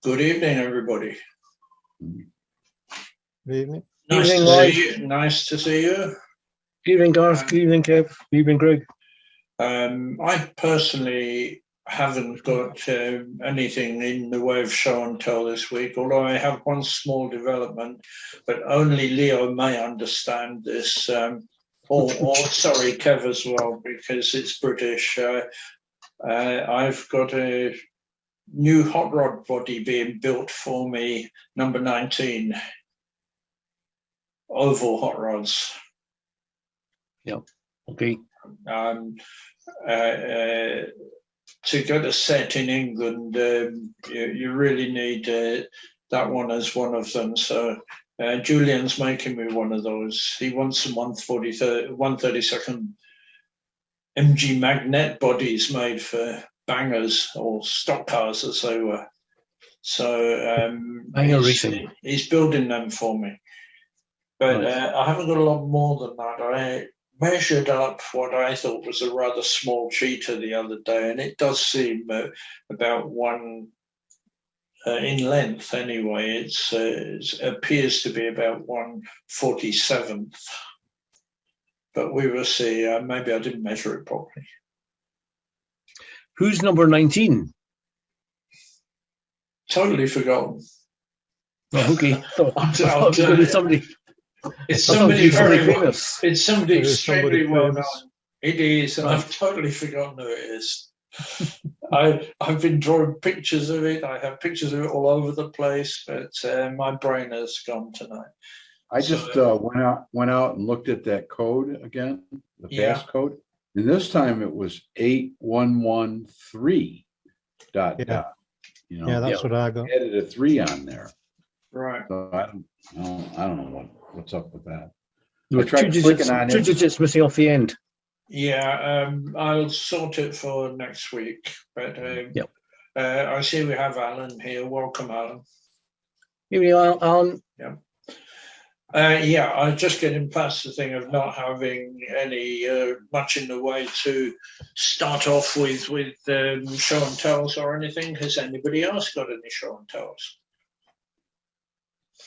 Good evening, everybody. Good evening. Nice Evening, to Mike. see you. Nice to see you. Good evening, Garth. Good evening, Kev. Good evening, Greg. I personally haven't got anything in the way of show and tell this week, although I have one small development, but only Leo may understand this, or sorry, Kev as well, because it's British. I've got a new hot rod body being built for me, number 19, oval hot rods. Yep. Okay. To get a set in England, you really need that one as one of them. So Julian's making me one of those. He wants some 132nd MG magnet bodies made for bangers or stock cars as they were. So he's building them for me. But I haven't got a lot more than that. I measured up what I thought was a rather small cheetah the other day, and it does seem about one in length anyway. It appears to be about 1/47th. But we will see. Maybe I didn't measure it properly. Who's number 19? Totally forgotten. Oh, okay. Somebody. It's somebody very famous. It's somebody extremely well known. It is, and I've totally forgotten who it is. I've been drawing pictures of it. I have pictures of it all over the place, but my brain has gone tonight. I just went out and looked at that code again, the passcode, and this time it was 8113 ... You know, that's what I got. Added a 3 on there. Right. So I don't know what's up with that. I tried clicking on it. 2 digits missing off the end. Yeah, I'll sort it for next week. But I see we have Alan here. Welcome, Alan. Evening, Alan. Yeah. I'm just getting past the thing of not having any much in the way to start off with show and tells or anything. Has anybody else got any show and tells?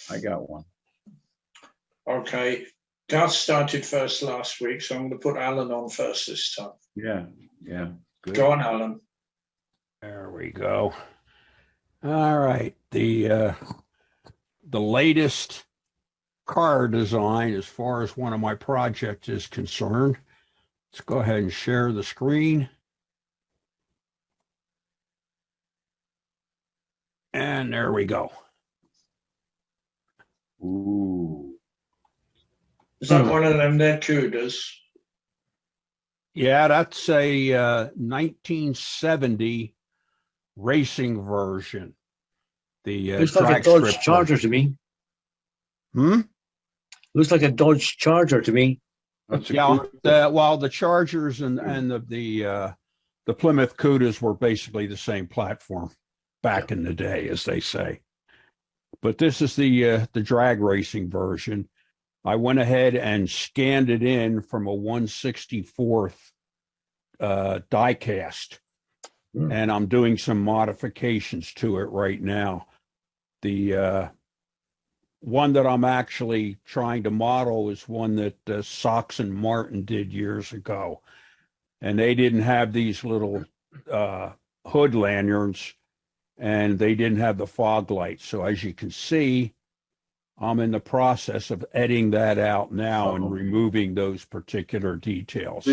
I got one. Okay. Garth started first last week, so I'm going to put Alan on first this time. Yeah. Good. Go on, Alan. There we go. All right. The latest car design as far as one of my projects is concerned. Let's go ahead and share the screen. And there we go. Ooh. Is that one of them there Cudas? Yeah, that's a 1970 racing version. The looks like a Dodge Charger to me. Looks like a Dodge Charger to me. The Chargers and the Plymouth Cudas were basically the same platform back in the day, as they say. But this is the drag racing version. I went ahead and scanned it in from a 1/64th die cast, and I'm doing some modifications to it right now. The one that I'm actually trying to model is one that Sox and Martin did years ago, and they didn't have these little hood lanyards, and they didn't have the fog lights. So as you can see, I'm in the process of editing that out now and removing those particular details.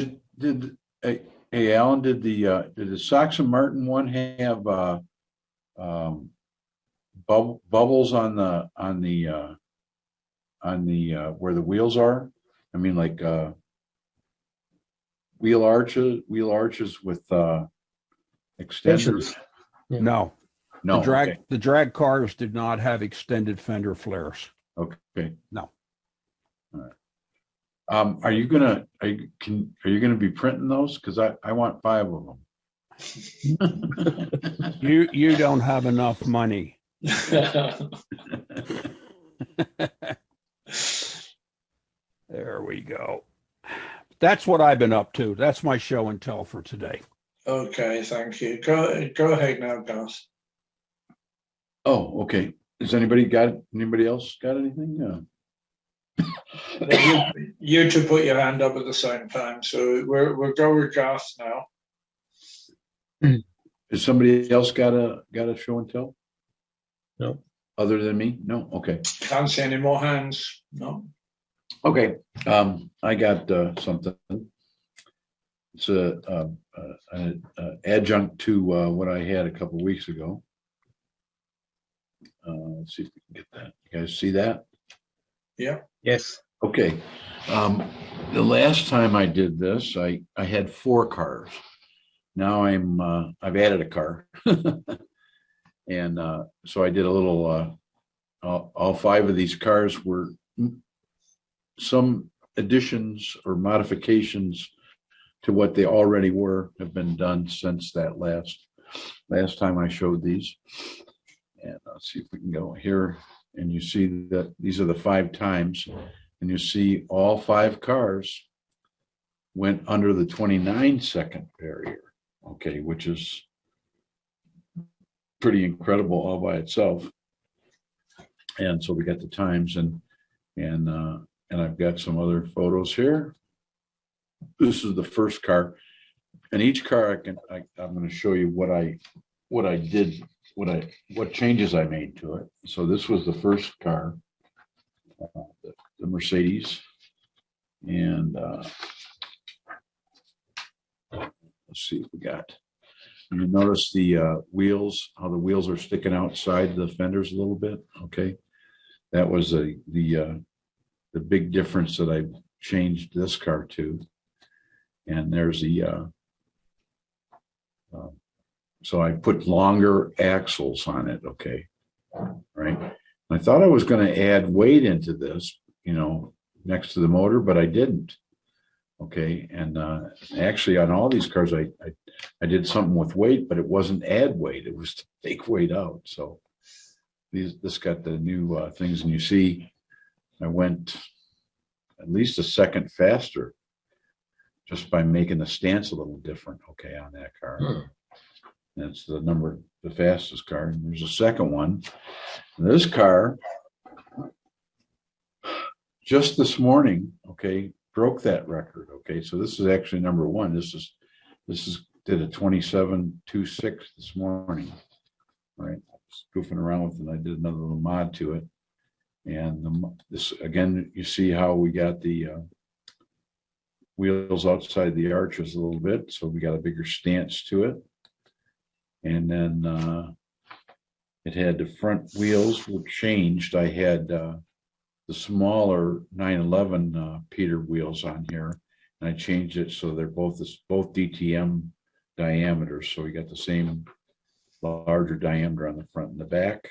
Hey Alan, did the Sox and Martin one have bubbles on the where the wheels are? I mean, like wheel arches with extenders. No. The drag cars did not have extended fender flares. Okay. No. All right. Are you gonna be printing those? Because I want 5 of them. You don't have enough money. There we go. That's what I've been up to. That's my show and tell for today. Okay, thank you. Go ahead now, Garth. Oh, okay. Has anybody else got anything? You two put your hand up at the same time, so we'll go with Garth now. Has somebody else got a show and tell? No. Other than me? No? Okay. Can't see any more hands. No. Okay. I got something. It's a adjunct to what I had a couple weeks ago. Let's see if we can get that. You guys see that? Yeah. Yes. Okay. The last time I did this, I had 4 cars. Now I've added a car. And so I did a little, all 5 of these cars were some additions or modifications to what they already were, have been done since that last time I showed these. And let's see if we can go here. And you see that these are the 5 times. And you see all 5 cars went under the 29-second barrier. Okay, which is pretty incredible all by itself. And so we got the times, and I've got some other photos here. This is the first car, and each car I'm going to show you what I did, what changes I made to it. So this was the first car, the Mercedes, and let's see what we got. You notice the wheels, how the wheels are sticking outside the fenders a little bit. Okay, that was the big difference that I changed this car to. And there's the so I put longer axles on it. Okay, right. And I thought I was going to add weight into this, next to the motor, but I didn't. Okay, and actually on all these cars, I did something with weight, but it wasn't add weight; it was to take weight out. So this got the new things, and you see, I went at least a second faster just by making the stance a little different. Okay, on that car, that's the fastest car. And there's a second one. And this car, just this morning, okay, broke that record. Okay, so this is actually number 1. This is did a 27.26 this morning. Right, just goofing around with it. I did another little mod to it, and this again, you see how we got the wheels outside the arches a little bit, so we got a bigger stance to it, and then it had the front wheels were changed. I had the smaller 911 Peter wheels on here, and I changed it so they're both DTM diameters. So we got the same larger diameter on the front and the back.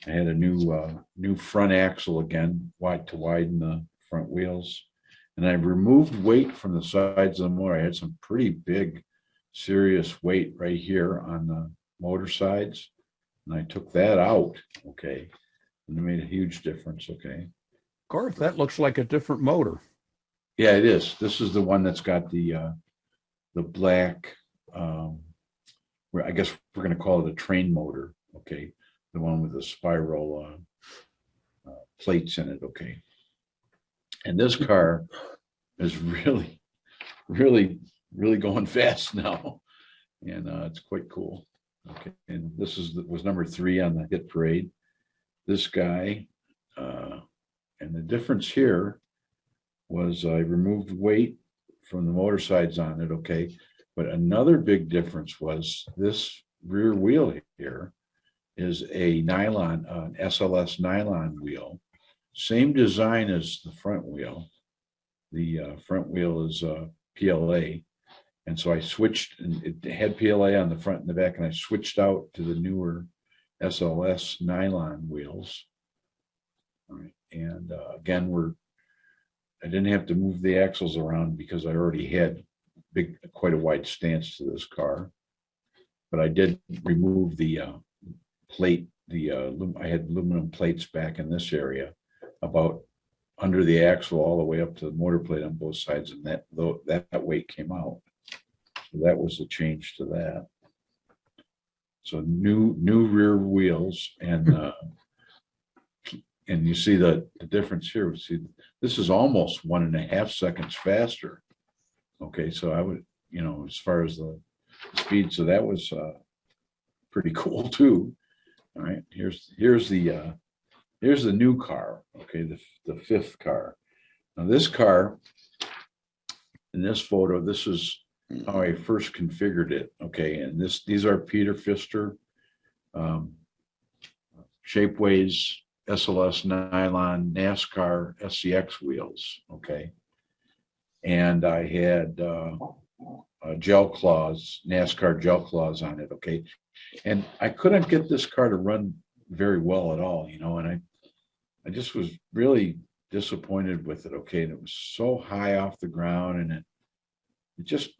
I had a new front axle again, to widen the front wheels, and I removed weight from the sides of the motor. I had some pretty big, serious weight right here on the motor sides, and I took that out. Okay. And it made a huge difference. Okay. Garth, that looks like a different motor. Yeah, it is. This is the one that's got the black, I guess we're going to call it a train motor. Okay. The one with the spiral plates in it. Okay. And this car is really, really, really going fast now. And it's quite cool. Okay. And this was number 3 on the hit parade. This guy, and the difference here was I removed weight from the motor sides on it. Okay. But another big difference was this rear wheel here is a nylon, an SLS nylon wheel, same design as the front wheel. The front wheel is PLA. And so I switched, and it had PLA on the front and the back, and I switched out to the newer SLS nylon wheels. All right. And again, I didn't have to move the axles around because I already had quite a wide stance to this car. But I did remove the plate. I had aluminum plates back in this area, about under the axle all the way up to the motor plate on both sides, and that weight came out. So that was the change to that. So new rear wheels, and you see the difference here. See, this is almost 1.5 seconds faster. Okay, so I would, as far as the speed, so that was pretty cool too. All right, here's the new car. Okay, the fifth car. Now this car, in this photo, this is how I first configured it. Okay, and these are Peter Pfister Shapeways SLS nylon NASCAR SCX wheels. Okay, and I had gel claws, NASCAR gel claws on it. Okay, and I couldn't get this car to run very well at all, and I just was really disappointed with it. Okay, and it was so high off the ground, and it just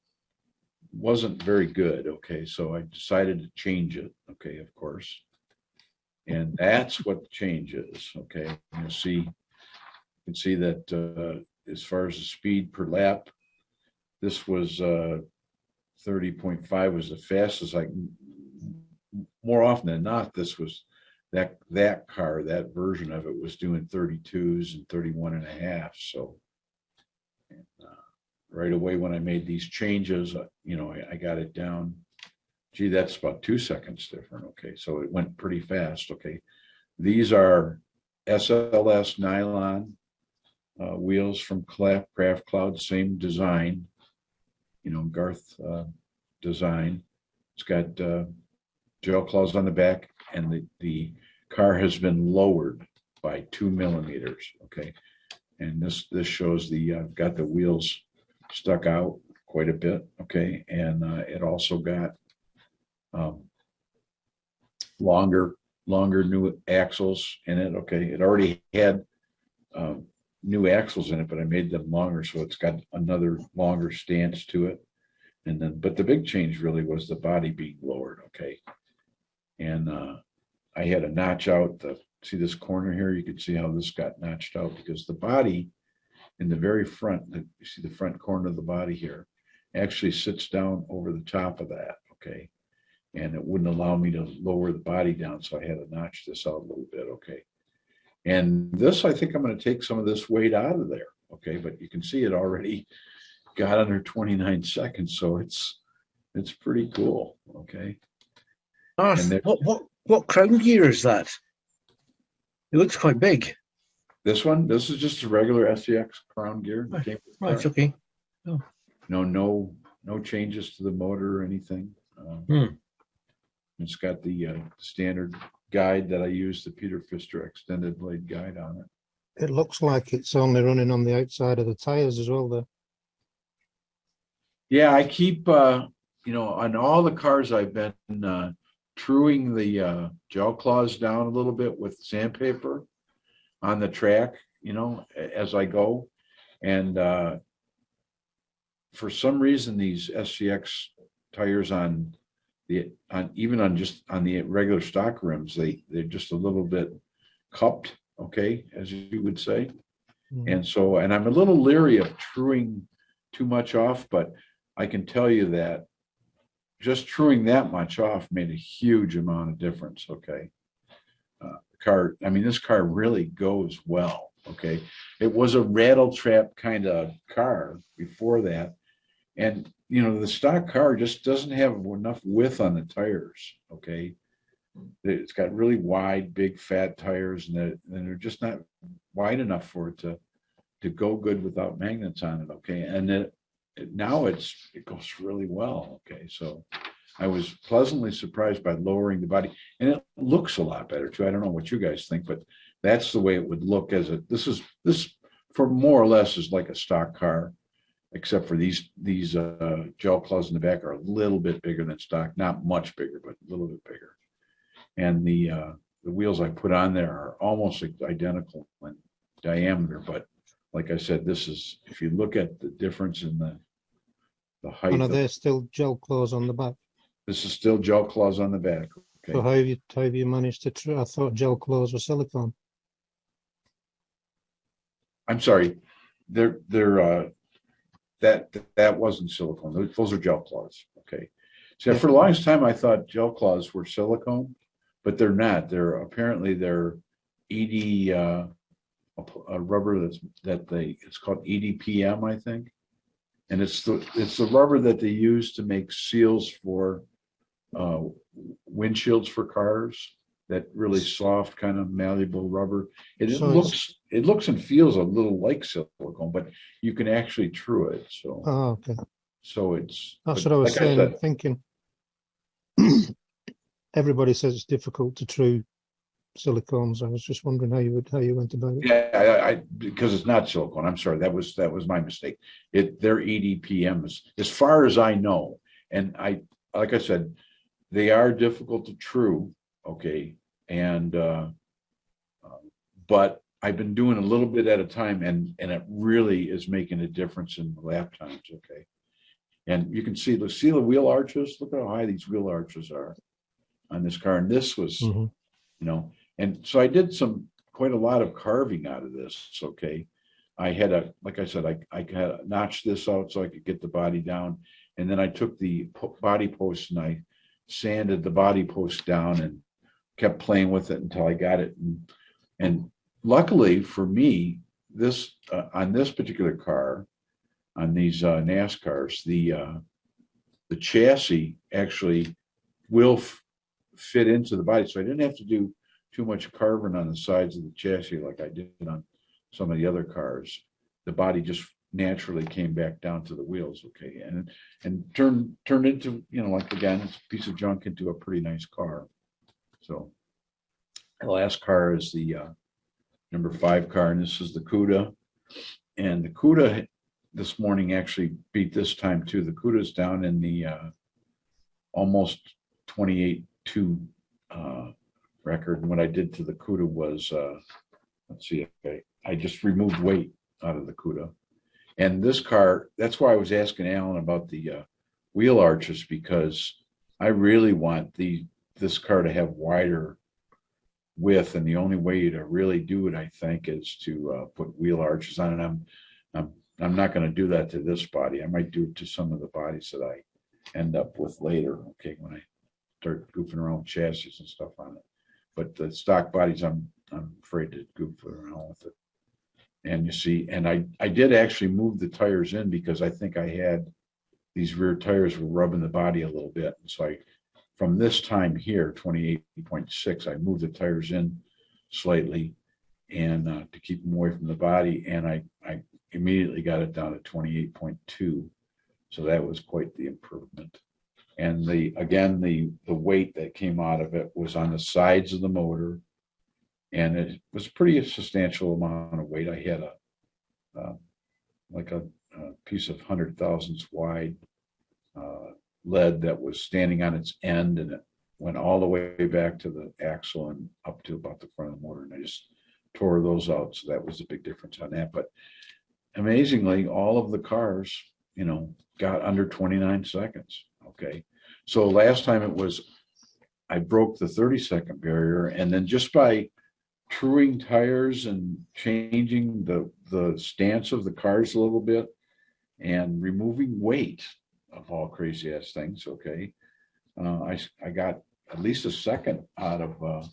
wasn't very good. Okay, so I decided to change it. Okay, of course, and that's what the change is. Okay, you can see that as far as the speed per lap, this was 30.5 was the fastest. More often than not, this was that car, that version of it was doing 32s and 31.5. So right away when I made these changes, I got it down. Gee, that's about 2 seconds different. Okay, so it went pretty fast. Okay, these are SLS nylon wheels from Craft Cloud, same design, Garth design. It's got gel claws on the back, and the car has been lowered by 2 millimeters. Okay, and this shows got the wheels stuck out quite a bit. Okay, and it also got longer new axles in it. Okay, it already had new axles in it, but I made them longer, so it's got another longer stance to it. And then, but the big change really was the body being lowered. Okay, and I had to notch out see this corner here. You can see how this got notched out because the body in the very front, you see the front corner of the body here, actually sits down over the top of that. Okay, and it wouldn't allow me to lower the body down, so I had to notch this out a little bit. Okay, and this, I think I'm going to take some of this weight out of there. Okay, but you can see it already got under 29 seconds, so it's pretty cool. Okay. What crown gear is that? It looks quite big. This is just a regular SCX crown gear. Right. Okay. Oh. No changes to the motor or anything. It's got the standard guide that I use, the Peter Pfister extended blade guide on it. It looks like it's only running on the outside of the tires as well, though. Yeah, I keep, on all the cars I've been truing the gel claws down a little bit with sandpaper on the track, as I go. And for some reason, these SCX tires on the regular stock rims, they're just a little bit cupped, okay, as you would say. Mm-hmm. And I'm a little leery of truing too much off, but I can tell you that just truing that much off made a huge amount of difference. Okay. This car really goes well. Okay. It was a rattle trap kind of car before that. And, the stock car just doesn't have enough width on the tires. Okay. It's got really wide, big, fat tires, and they're just not wide enough for it to go good without magnets on it. Okay. And now it goes really well. Okay, so I was pleasantly surprised by lowering the body, and it looks a lot better too. I don't know what you guys think, but that's the way it would look this for more or less is like a stock car, except for these gel claws in the back are a little bit bigger than stock, not much bigger, but a little bit bigger. And the wheels I put on there are almost identical in diameter, but like I said, if you look at the difference in the height. And are there still gel claws on the back? This is still gel claws on the back. Okay. So how have you managed to? I thought gel claws were silicone. I'm sorry, that wasn't silicone. Those are gel claws. Okay, See, Yeah. for the longest time, I thought gel claws were silicone, but they're not. They're apparently they're ED, a rubber it's called EDPM, I think. And it's the rubber that they use to make seals for windshields for cars. That really soft, kind of malleable rubber. It So looks and feels a little like silicone, but you can actually true it. So Okay. it's That's but what I was like saying, said, thinking. Everybody says it's difficult to true silicones. I was just wondering how you went about it. yeah, I because it's not silicone. I'm sorry, that was my mistake. They're EDPMs, as far as I know, and like I said, they are difficult to true. Okay, and but I've been doing a little bit at a time, and it really is making a difference in the lap times. Okay, and you can see the wheel arches. Look how high these wheel arches are on this car, and this was, Mhm. and so I did quite a lot of carving out of this. Okay, I had like I said, I had notched this out so I could get the body down, and then I took the body post and I sanded the body post down and kept playing with it until I got it. And luckily for me, this on this particular car, on these NASCARs, the chassis actually will fit into the body, so I didn't have to do too much carving on the sides of the chassis like I did on some of the other cars. The body just naturally came back down to the wheels. Okay, and turned into, like, again, it's a piece of junk into a pretty nice car. So the last car is the number 5 car, and this is the CUDA. And the CUDA this morning actually beat this time too. The CUDA's down in the almost 28.2 record. And what I did to the CUDA was, let's see, I just removed weight out of the CUDA. And this car, that's why I was asking Alan about the wheel arches, because I really want this car to have wider width, and the only way to really do it, I think, is to put wheel arches on it. I'm not going to do that to this body. I might do it to some of the bodies that I end up with later. Okay, when I start goofing around with chassis and stuff on it. But the stock bodies, I'm afraid to goof around with it. And you see, and I did actually move the tires in, because I think I had these rear tires were rubbing the body a little bit. And so from this time here, 28.6, I moved the tires in slightly, and to keep them away from the body. And I immediately got it down to 28.2. So that was quite the improvement. And the weight that came out of it was on the sides of the motor, and it was pretty substantial amount of weight. I had a piece of 100 thousandths wide lead that was standing on its end, and it went all the way back to the axle and up to about the front of the motor. And I just tore those out. So that was a big difference on that. But amazingly, all of the cars, got under 29 seconds. Okay. So last time I broke the 30-second barrier, and then just by truing tires and changing the stance of the cars a little bit and removing weight of all crazy ass things. Okay. I got at least a second out of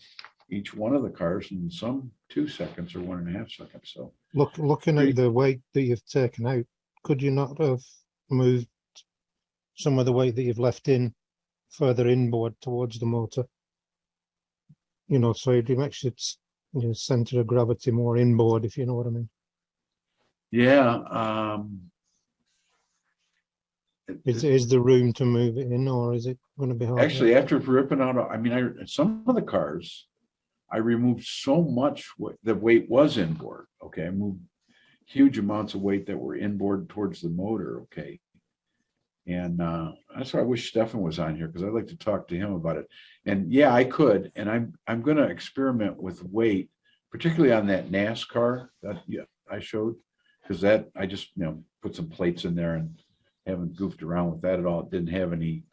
each one of the cars, and some 2 seconds or 1.5 seconds. So Looking at the weight that you've taken out, could you not have moved some of the weight that you've left in further inboard towards the motor? So it makes its center of gravity more inboard, if you know what I mean. yeah. Is there room to move it in, or is it going to be hard? Actually, after ripping out, some of the cars, I removed so much the weight was inboard. Okay, I moved huge amounts of weight that were inboard towards the motor. Okay, and that's why I wish Stefan was on here, because I'd like to talk to him about it. And yeah, I could, and I'm going to experiment with weight, particularly on that NASCAR that I showed, because that I just put some plates in there and haven't goofed around with that at all. It didn't have any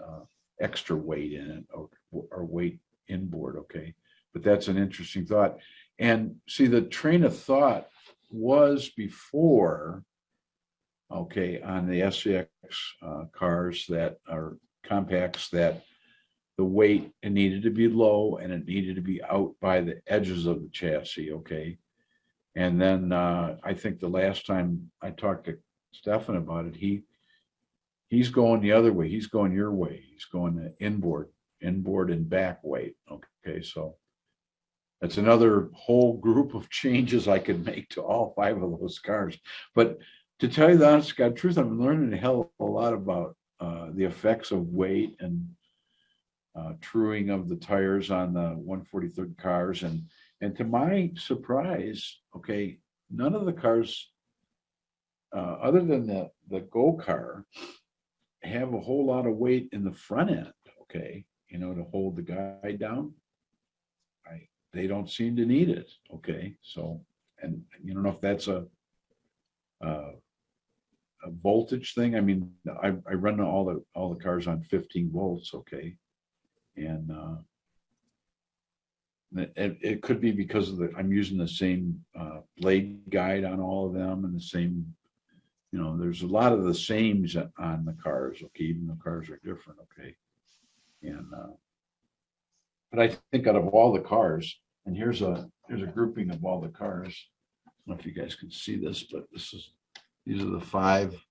extra weight in it or weight inboard. Okay, but that's an interesting thought. And see, the train of thought was before, okay, on the SCX cars that are compacts that the weight, it needed to be low and it needed to be out by the edges of the chassis, okay? And then I think the last time I talked to Stefan about it, he's going the other way. He's going your way. He's going the inboard and back weight. Okay, so that's another whole group of changes I could make to all 5 of those cars. But to tell you the honest to God truth, I'm learning a hell of a lot about the effects of weight and truing of the tires on the 143rd cars. And to my surprise, okay, none of the cars, other than the Go car, have a whole lot of weight in the front end, okay, to hold the guy down. They don't seem to need it, okay. So, and you don't know if that's a voltage thing. I mean, I run all the cars on 15 volts, okay, and it could be because of I'm using the same blade guide on all of them and the same. There's a lot of the sames on the cars, okay, even the cars are different, okay. And but I think out of all the cars, and here's a grouping of all the cars. I don't know if you guys can see this, but these are the 5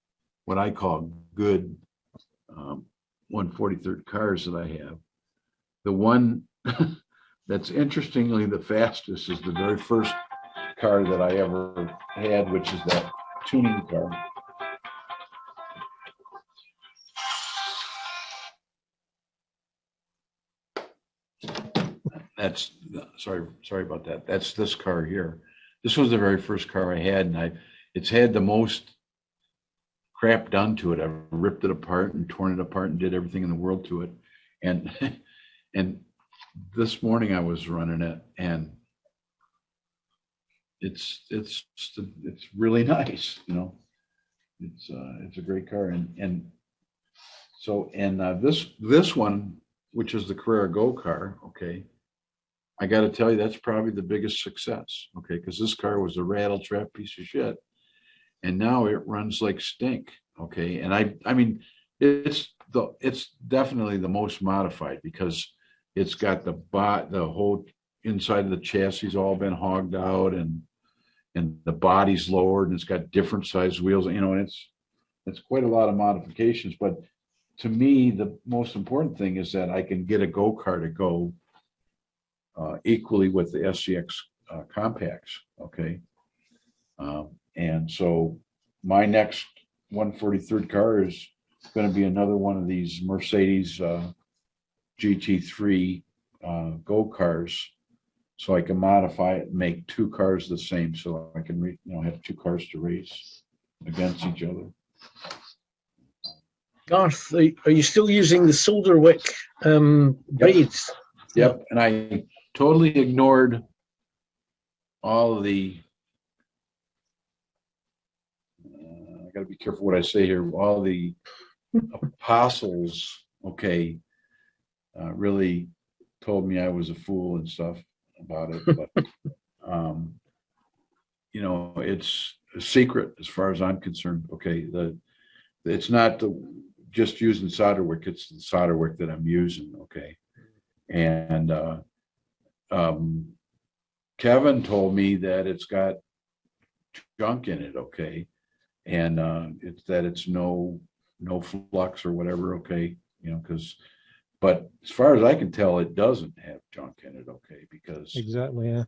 what I call good 143rd cars that I have. The one that's interestingly the fastest is the very first car that I ever had, which is that tuning car. That's sorry about that. That's this car here. This was the very first car I had, and it's had the most crap done to it. I ripped it apart and torn it apart and did everything in the world to it. And and this morning I was running it, and it's really nice, It's a great car, and so this one, which is the Carrera Go car, okay. I got to tell you, that's probably the biggest success, okay, because this car was a rattle trap piece of shit, and now it runs like stink, okay. And I mean, it's definitely the most modified because it's got the whole inside of the chassis all been hogged out, and the body's lowered, and it's got different size wheels, and it's quite a lot of modifications. But to me, the most important thing is that I can get a Go car to go equally with the SCX compacts, okay. And so my next 143rd car is going to be another one of these Mercedes GT3 Go cars, so I can modify it and make 2 cars the same, so I can have 2 cars to race against each other. Garth, are you still using the solder wick braids? Yep, and I totally ignored all of the. I got to be careful what I say here. All the apostles, okay, really told me I was a fool and stuff about it, but it's a secret as far as I'm concerned. Okay, it's not just using solder wick; it's the solder wick that I'm using. Okay, and Kevin told me that it's got junk in it. Okay, and it's no flux or whatever. Okay, but as far as I can tell, it doesn't have junk in it. Okay, because Exactly, yeah.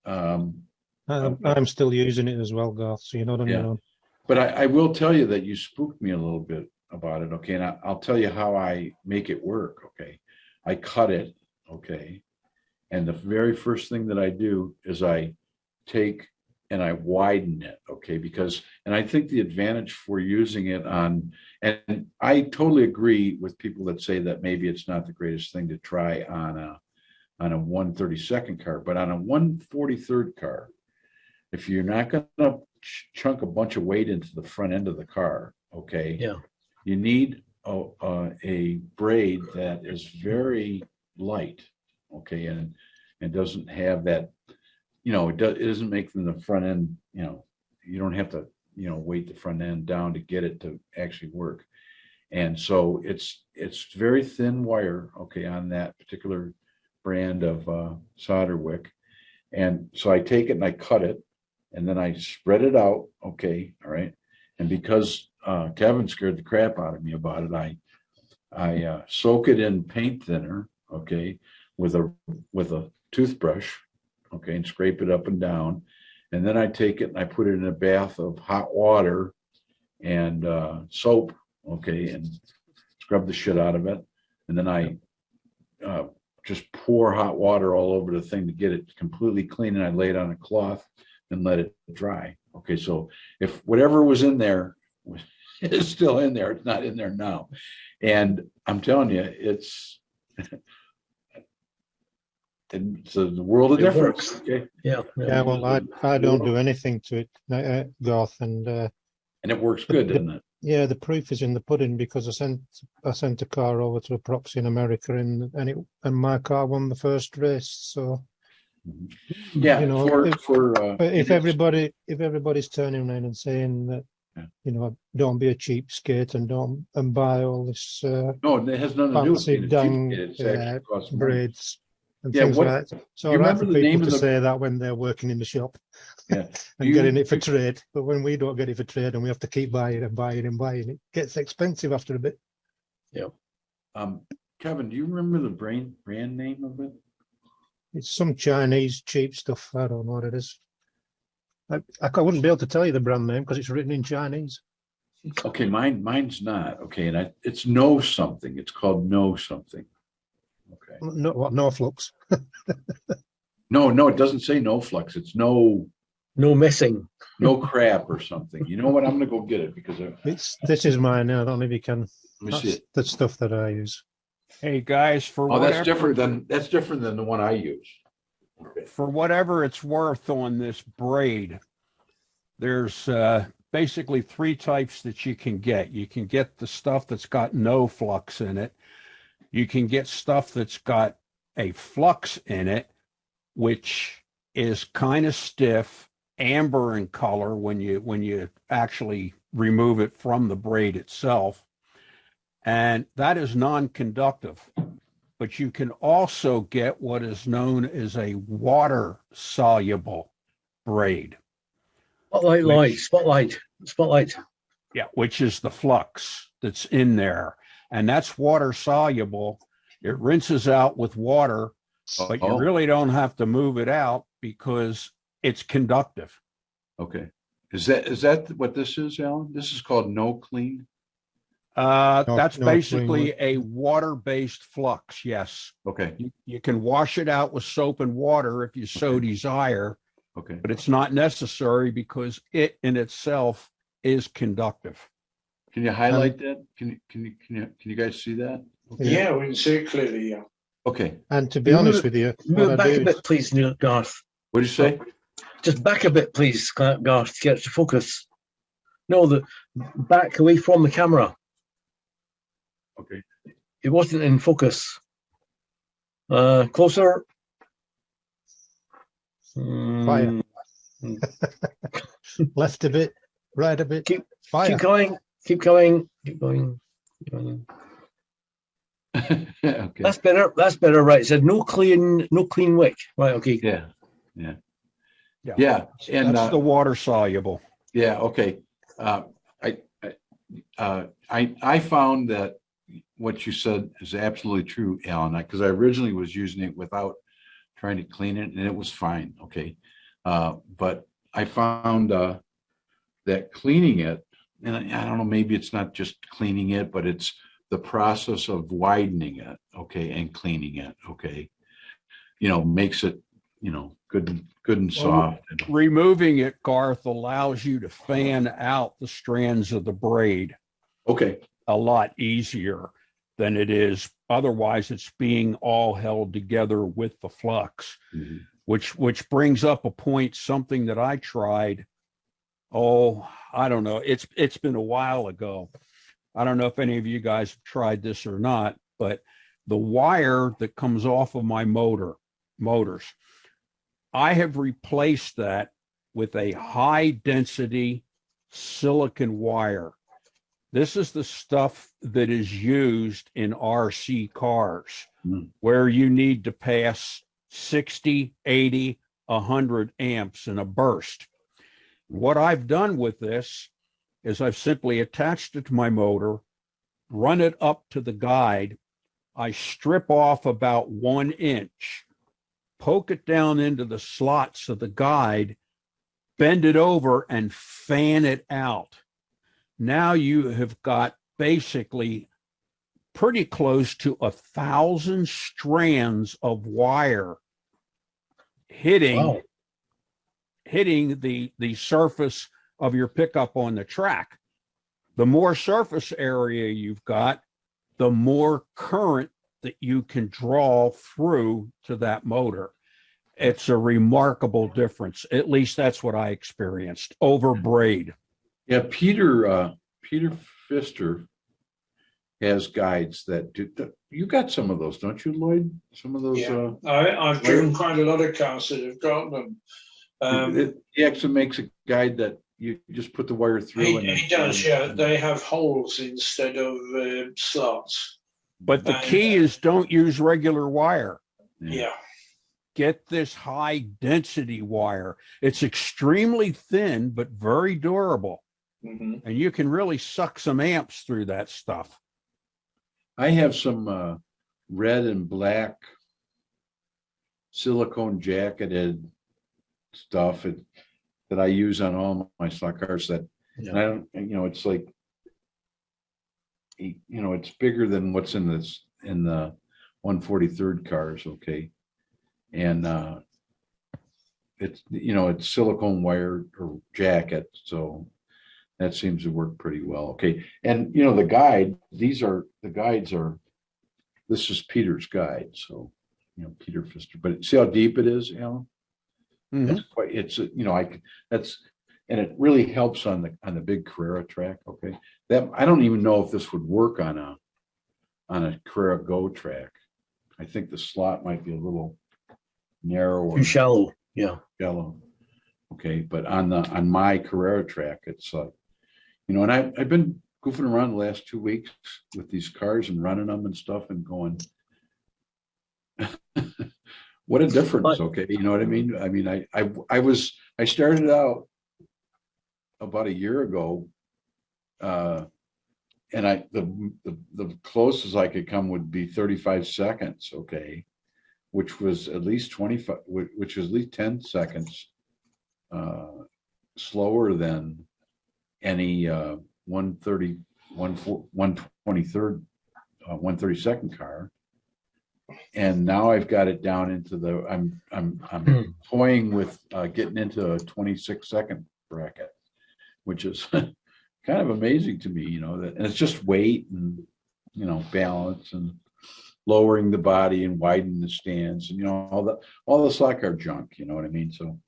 I'm still using it as well, Garth, so you're not on your own. But I will tell you that you spooked me a little bit about it, okay? And I'll tell you how I make it work, okay? I cut it, okay? And the very first thing that I do is I take and I widen it, okay? And I think the advantage for using it and I totally agree with people that say that maybe it's not the greatest thing to try on a 132nd car, but on a 143rd car, if you're not going to chunk a bunch of weight into the front end of the car, okay? Yeah. You need a braid that is very light, okay, and doesn't have that, it doesn't make them the front end, you don't have to, weight the front end down to get it to actually work. And so it's very thin wire, okay, on that particular brand of solder wick. And so I take it and I cut it, and then I spread it out, okay, all right. And because Kevin scared the crap out of me about it, I soak it in paint thinner, okay, with a toothbrush, okay, and scrape it up and down. And then I take it and I put it in a bath of hot water and soap, okay, and scrub the shit out of it. And then I just pour hot water all over the thing to get it completely clean. And I lay it on a cloth and let it dry. Okay, so if whatever was in there is still in there, it's not in there now. And I'm telling you, it's a world of It difference. works. Okay, Yeah. Yeah, well, I don't do anything to it, Garth, and and it works good, doesn't it? yeah, the proof is in the pudding because I sent a car over to a proxy in America, and my car won the first race. So Yeah, you know, if if everybody's turning around and saying that, Yeah. you know, don't be a cheapskate and buy all this no, it has nothing to do with fancy being a dang cheapskate. It's actually costs money. braids and Yeah, things what- like that. It's you all right remember for the name people of to the- say that when they're working in the shop Yeah. and getting it for trade, but when we don't get it for trade and we have to keep buying and buying and buying, it gets expensive after a bit. Kevin, do you remember the brand name of it? It's some Chinese cheap stuff. I don't know what it is. I wouldn't be able to tell you the brand name because it's written in Chinese. Okay, mine's not. Okay, and it's no something. It's called no something. Okay. No, what? No flux. No, it doesn't say no flux. It's no messing. crap or something. You know what? I'm gonna go get it because This is mine. I don't know if you can. let me see it. The stuff that I use. Hey guys, for Oh, whatever that's different than the one I use. Okay. for whatever it's worth on this braid, there's basically three types that you can get. You can get the stuff that's got no flux in it. You can get stuff that's got a flux in it, which is kind of stiff, amber in color when you actually remove it from the braid itself. And that is non-conductive. But you can also get what is known as a water-soluble braid. Spotlight. Yeah, which is the flux that's in there. And that's water soluble. It rinses out with water, but you really don't have to move it out because it's conductive. Okay. Is that what this is, Alan? This is called no clean. That's no basically a water-based flux. Yes. Okay. You can wash it out with soap and water if you so desire, Okay. but it's not necessary because it in itself is conductive. Can you highlight that? Can you guys see that? Yeah, we can see it clearly. Yeah. Okay. And to be honest with you, what Move I back do a bit, please, Garth. What did you say? Just back a bit, please, Garth, to get to focus. No, back away from the camera. Okay. It wasn't in focus. Closer. Fire. Left a bit, right a bit. Fire. Keep going. Okay. That's better. Right. It said no clean wick. Right. Okay. Yeah. And That's the water soluble. yeah. Okay. I found that what you said is absolutely true, Alan, because I originally was using it without trying to clean it, and it was fine. Okay. But I found that cleaning it, and I don't know, maybe it's not just cleaning it, but it's the process of widening it, okay, and cleaning it, okay, makes it, good and soft. Removing it, Garth, allows you to fan out the strands of the braid Okay. a lot easier than it is. Otherwise, it's being all held together with the flux, Mhm. which brings up a point, something that I tried. Oh, I don't know. It's been a while ago. I don't know if any of you guys have tried this or not, but the wire that comes off of my motors, I have replaced that with a high density silicon wire. This is the stuff that is used in RC cars, where you need to pass 60, 80, 100 amps in a burst. What I've done with this is I've simply attached it to my motor, run it up to the guide. I strip off about 1 inch, poke it down into the slots of the guide, bend it over, and fan it out. Now you have got basically pretty close to 1,000 strands of wire hitting the surface of your pickup on the track. The more surface area you've got, the more current that you can draw through to that motor. It's a remarkable difference. At least that's what I experienced over braid. Yeah, Peter Pfister has guides that do. You got some of those, don't you, Lloyd? Some of those. Yeah, I've driven quite a lot of cars that have got them. He actually makes a guide that you just put the wire through. He does, yeah. They have holes instead of slots. But the key is don't use regular wire. Yeah. Get this high density wire. It's extremely thin, but very durable. And you can really suck some amps through that stuff. I have some red and black silicone jacketed stuff that I use on all my stock cars that and I don't, it's like, it's bigger than what's in the 143rd cars. Okay. And it's silicone wire or jacket. So that seems to work pretty well. Okay. And the guides this is Peter's guide. So, Peter Pfister, but see how deep it is, Alan? That's quite, and it really helps on the big Carrera track. Okay. That I don't even know if this would work on a Carrera Go track. I think the slot might be a little narrow. Too shallow. Yeah. Shallow. Okay. But on my Carrera track, it's and I've been goofing around the last 2 weeks with these cars and running them and stuff and going, what a difference. Okay. You know what I mean? I mean, I started out about a year ago, and the closest I could come would be 35 seconds. Okay. Which was at least 25, which was at least 10 seconds, slower than any 132nd, 132nd car. And now I've got it down into I'm toying with getting into a 26-second bracket, which is kind of amazing to me, and it's just weight and, balance and lowering the body and widening the stance and, all the slot car junk, you know what I mean? So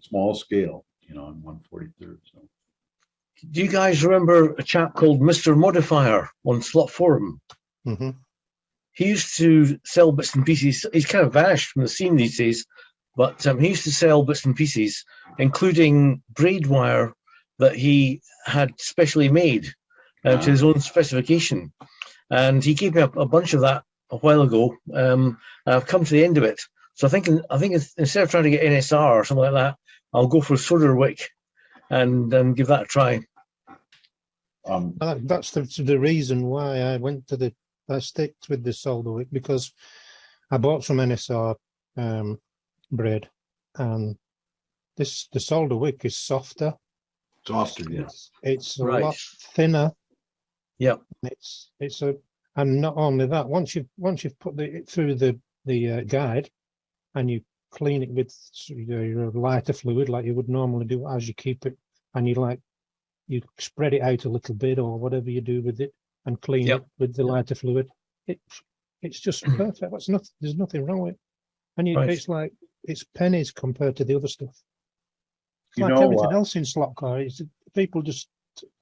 small scale, on 143rd. So. Do you guys remember a chap called Mr. Modifier on Slot Forum? Mm-hmm. He used to sell bits and pieces. He's kind of vanished from the scene these days, but he used to sell bits and pieces, including braid wire that he had specially made to his own specification. And he gave me a bunch of that a while ago. I've come to the end of it. So I think instead of trying to get NSR or something like that, I'll go for Soderwick and give that a try. That's the reason why I sticked with the Soderwick, because I bought some NSR braid, and the Soderwick is softer. Softer, yes. It's a lot thinner. Yeah. And not only that, once you've put it through the guide and you clean it with your lighter fluid like you would normally do as you keep it, and you spread it out a little bit or whatever you do with it and clean it with the lighter fluid, it's just perfect. There's nothing wrong with it. And it's like it's pennies compared to the other stuff. It's like everything else in slot car.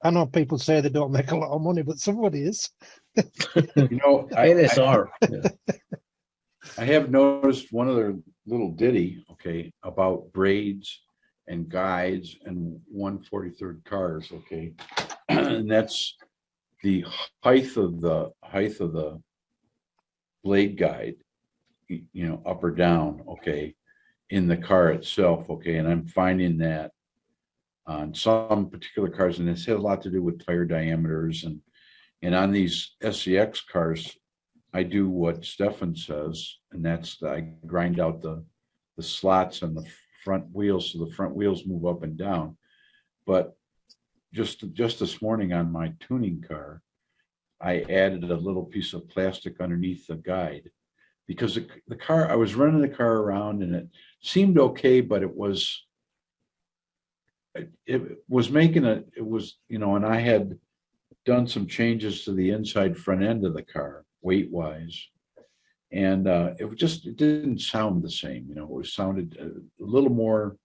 I know people say they don't make a lot of money, but somebody is. NSR. I have noticed one other little ditty, about braids and guides and 143rd cars. Okay. and that's the height of the blade guide, up or down, okay, in the car itself, okay, and I'm finding that on some particular cars, and this has a lot to do with tire diameters, and on these SCX cars, I do what Stefan says, and that's I grind out the slots on the front wheels so the front wheels move up and down. But just this morning on my tuning car, I added a little piece of plastic underneath the guide because the car, I was running the car around and it seemed okay, but it was making and I had done some changes to the inside front end of the car weight wise. And it didn't sound the same, it sounded a little more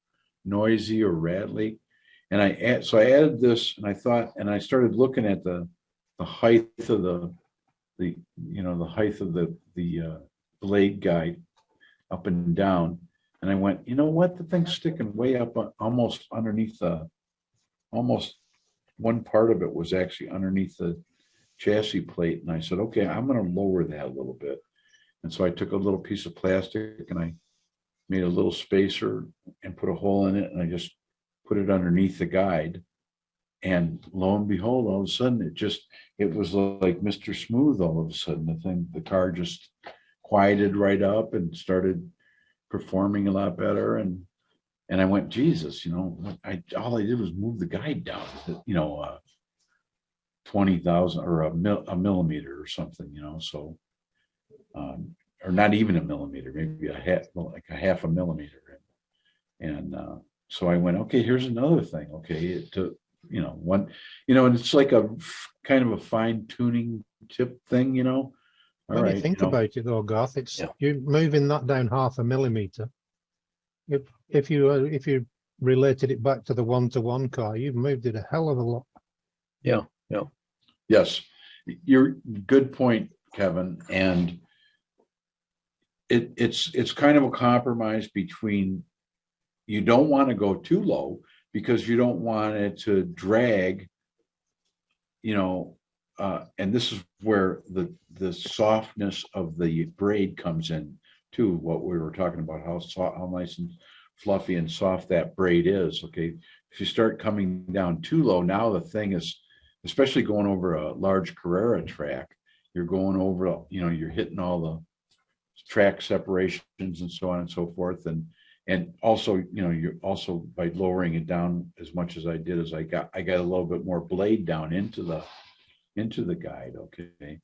noisy or rattly. And I added this, and I thought, and I started looking at the height of the height of the blade guide up and down. And I went, you know what, the thing's sticking way up almost underneath almost one part of it was actually underneath the chassis plate. And I said, okay, I'm going to lower that a little bit. And so I took a little piece of plastic and I made a little spacer and put a hole in it. And I just put it underneath the guide. And lo and behold, all of a sudden, it was like Mr. Smooth all of a sudden. The car just quieted right up and started performing a lot better. And I went, Jesus, all I did was move the guide down, 20,000 or a millimeter or something, so, or not even a millimeter, maybe a half a millimeter. And so I went, okay, here's another thing. Okay. And it's like a kind of a fine tuning tip thing, All When right. you think about it though, Garth, you're moving that down half a millimeter. If you related it back to the 1-to-1 car, you've moved it a hell of a lot. Yeah. Yes, you're good point, Kevin. And it's kind of a compromise between, you don't want to go too low because you don't want it to drag, and this is where the softness of the braid comes in too. What we were talking about, how nice and fluffy and soft that braid is. Okay, if you start coming down too low, now the thing is, especially going over a large Carrera track, you're going over, you're hitting all the track separations and so on and so forth. And also, you're also by lowering it down as much as I did, as I got a little bit more blade down into the guide. Okay.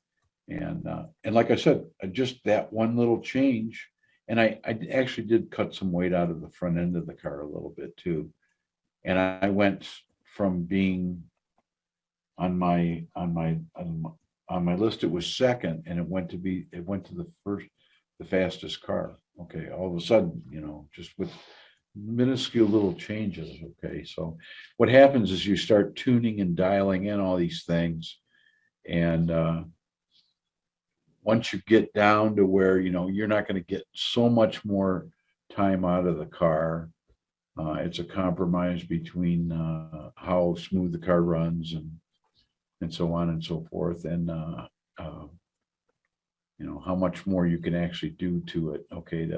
And like I said, just that one little change. And I actually did cut some weight out of the front end of the car a little bit too. And I went from being on my list, it was second, and it went to the fastest car. Okay, all of a sudden, just with minuscule little changes. Okay, so what happens is you start tuning and dialing in all these things, and once you get down to where you're not going to get so much more time out of the car, it's a compromise between how smooth the car runs and so on and so forth, and how much more you can actually do to it. Okay,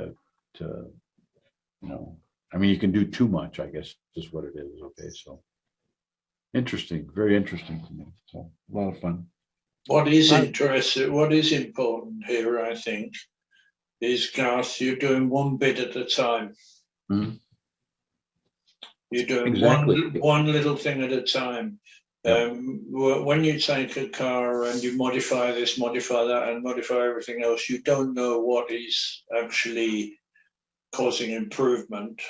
you can do too much, I guess is what it is. Okay, so interesting, very interesting to me. So a lot of fun. What is interesting, what is important here, I think, is, Garth, you're doing one bit at a time. Mm-hmm. You're doing exactly. one little thing at a time. Yep. When you take a car and you modify this, modify that, and modify everything else, you don't know what is actually causing improvement.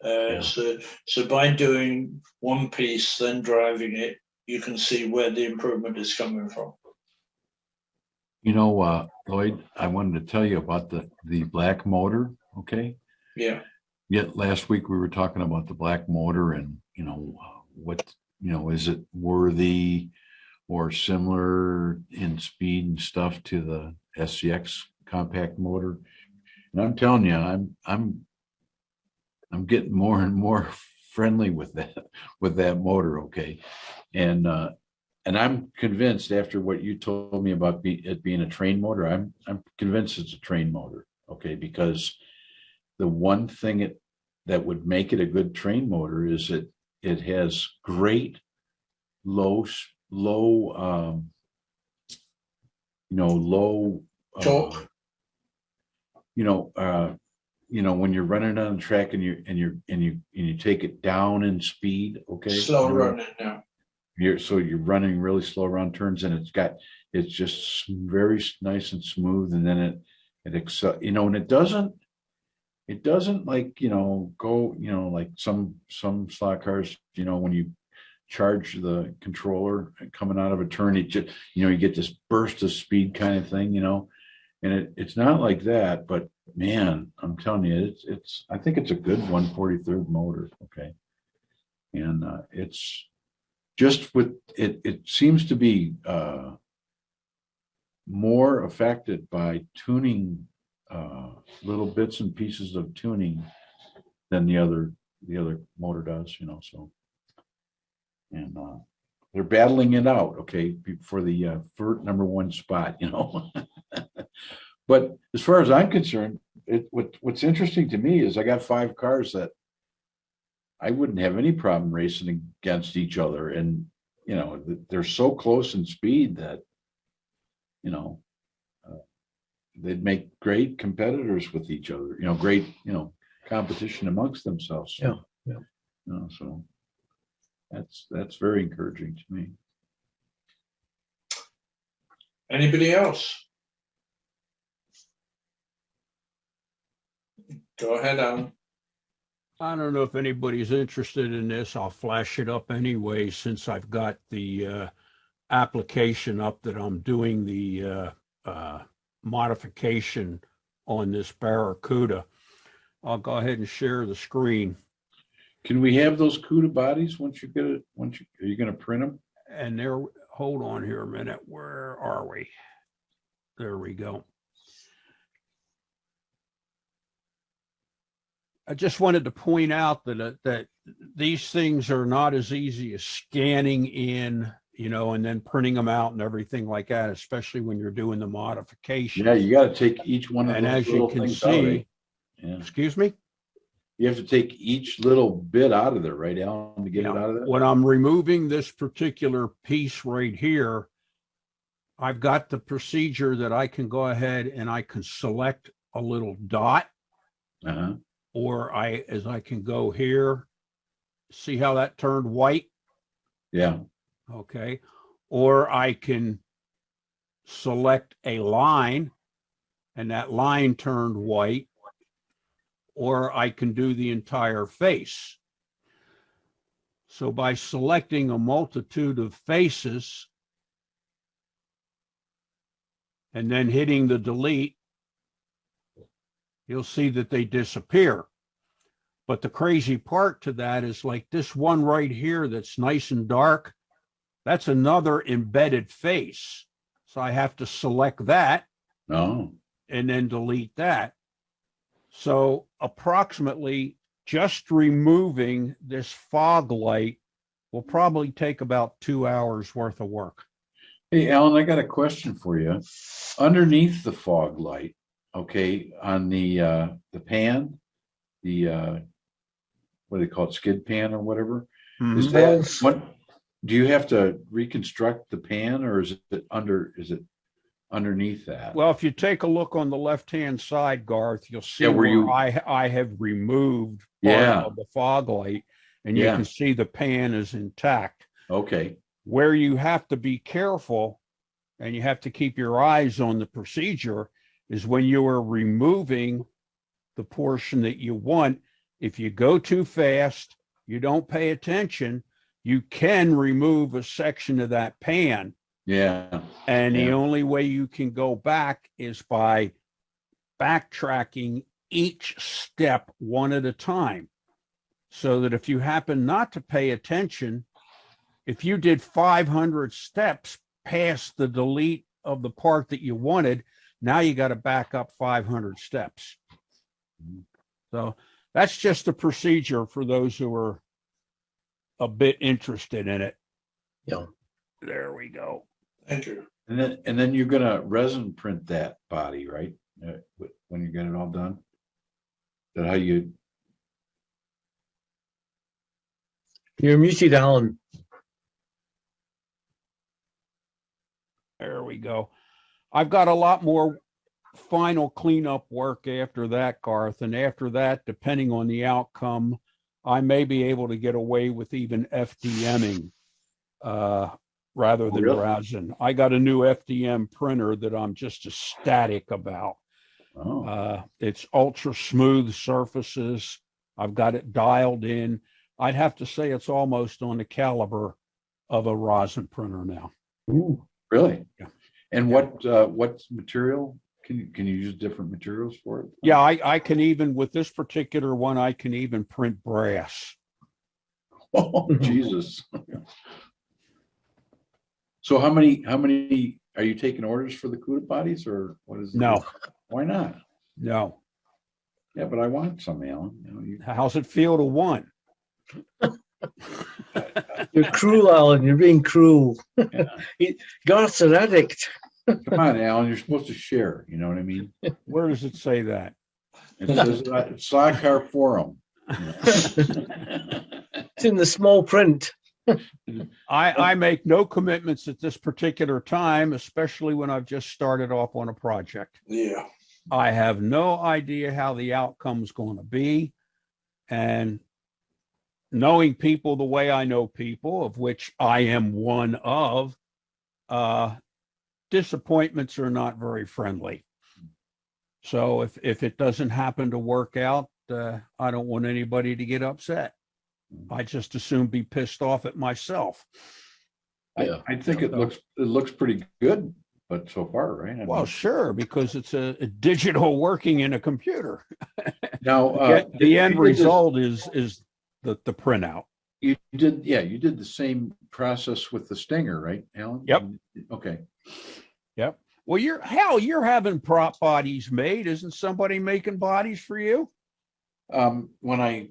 So by doing one piece, then driving it, you can see where the improvement is coming from. Lloyd, I wanted to tell you about the black motor. Okay. Yeah. Yet last week we were talking about the black motor and what. Is it worthy or similar in speed and stuff to the SCX compact motor? And I'm telling you, I'm getting more and more friendly with that motor. Okay. And I'm convinced after what you told me about it being a train motor, I'm convinced it's a train motor. Okay. Because the one thing that would make it a good train motor is that it has great low, low Torque. When you're running on the track and you take it down in speed, okay, Slow running now. You're running really slow around turns, and it's just very nice and smooth, and then and it doesn't like go like some slot cars, when you charge the controller coming out of a turn, it just you get this burst of speed kind of thing, and it's not like that, but man, I'm telling you, I think it's a good 143rd motor. Okay. And it's just with it seems to be more affected by tuning, little bits and pieces of tuning than the other motor does, so. And they're battling it out, okay, for the number one spot, But as far as I'm concerned, what's interesting to me is I got 5 cars that I wouldn't have any problem racing against each other, and they're so close in speed that they'd make great competitors with each other. Great competition amongst themselves. Yeah. So that's very encouraging to me. Anybody else? Go ahead, Alan. I don't know if anybody's interested in this. I'll flash it up anyway, since I've got the application up that I'm doing the modification on this Barracuda. I'll go ahead and share the screen. Can we have those CUDA bodies once you get it? Are you going to print them? And hold on here a minute. Where are we? There we go. I just wanted to point out that these things are not as easy as scanning in, and then printing them out and everything like that, especially when you're doing the modification. Yeah, you got to take each one of and those as you little can things see, out, Yeah. Excuse me? You have to take each little bit out of there, right, Alan, to get it out of there? When I'm removing this particular piece right here, I've got the procedure that I can go ahead and I can select a little dot, or I can go here, see how that turned white? Yeah. Okay. Or I can select a line and that line turned white, or I can do the entire face. So by selecting a multitude of faces and then hitting the delete, you'll see that they disappear. But the crazy part to that is like this one right here that's nice and dark, that's another embedded face. So I have to select that and then delete that. So approximately just removing this fog light will probably take about 2 hours worth of work. Hey, Alan, I got a question for you. Underneath the fog light, okay, on the pan, the what do they call it, skid pan or whatever? Is that what? Do you have to reconstruct the pan, or is it underneath that? Well, if you take a look on the left-hand side, Garth, you'll see where I have removed part of the fog light, and you can see the pan is intact. Okay. Where you have to be careful and you have to keep your eyes on the procedure is when you are removing the portion that you want. If you go too fast, you don't pay attention, you can remove a section of that pan. Yeah. And the only way you can go back is by backtracking each step one at a time. So that if you happen not to pay attention, if you did 500 steps past the delete of the part that you wanted, now you got to back up 500 steps. So that's just a procedure for those who are a bit interested in it. Yeah. There we go. Thank you. And then you're gonna resin print that body, right? When you get it all done? Is that how you? You're muted, Alan. There we go. I've got a lot more final cleanup work after that, Garth. And after that, depending on the outcome, I may be able to get away with even FDMing rather than Really? resin. I got a new FDM printer that I'm just ecstatic about. Oh, It's ultra smooth surfaces. I've got it dialed in. I'd have to say it's almost on the caliber of a rosin printer now. Ooh. really? Yeah. And what material? Can you use different materials for it? Yeah, I can even, with this particular one, I can even print brass. Oh, Jesus. So how many are you taking orders for the CUDA bodies, or what is it? No, Why not? no. Yeah, but I want some, Alan. How's it feel to one? You're cruel, Alan. You're being cruel. Yeah. Garth's an addict. Come on, Alan, you're supposed to share, you know what I mean? Where does it say that? It says Sidecar Forum. You know? It's in the small print. I make no commitments at this particular time, especially when I've just started off on a project. Yeah. I have no idea how the outcome's going to be. And knowing people the way I know people, of which I am one of, disappointments are not very friendly. So if it doesn't happen to work out, I don't want anybody to get upset. I just assume be pissed off at myself. Yeah. I think it looks pretty good, but so far, right? I mean, Well, sure, because it's a digital working in a computer. now The end result is the printout. you did the same process with the Stinger, right, Alan? Yep. Okay. Yep. Well, you're having prop bodies made. Isn't somebody making bodies for you? When I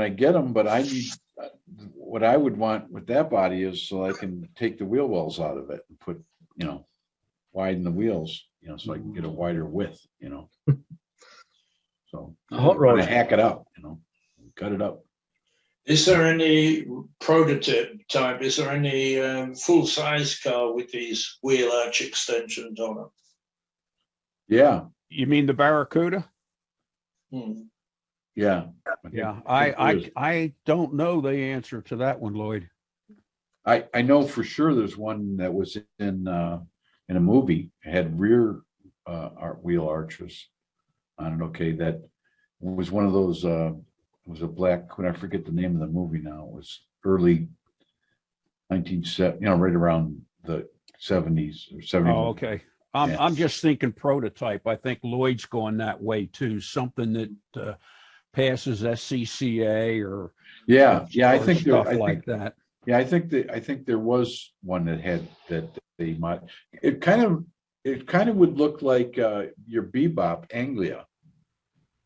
get them, but I need what I would want with that body is so I can take the wheel wells out of it and put, widen the wheels, so I can get a wider width, So Hot rod. I hack it up, cut it up. Is there any prototype type? Is there any full-size car with these wheel arch extensions on it? Yeah, You mean the Barracuda? Hmm. yeah. Yeah, I think there is. I don't know the answer to that one, Lloyd. I know for sure there's one that was in a movie. It had rear wheel arches on it. Okay, that was one of those. It was a black. When I forget the name of the movie now, it was early 1970. Right around the 70s or 70s. Oh, okay. I'm just thinking prototype. I think Lloyd's going that way too. Something that passes SCCA or I think stuff I like think, that. Yeah, I think there was one that had that they might. It kind of would look like your Bebop Anglia.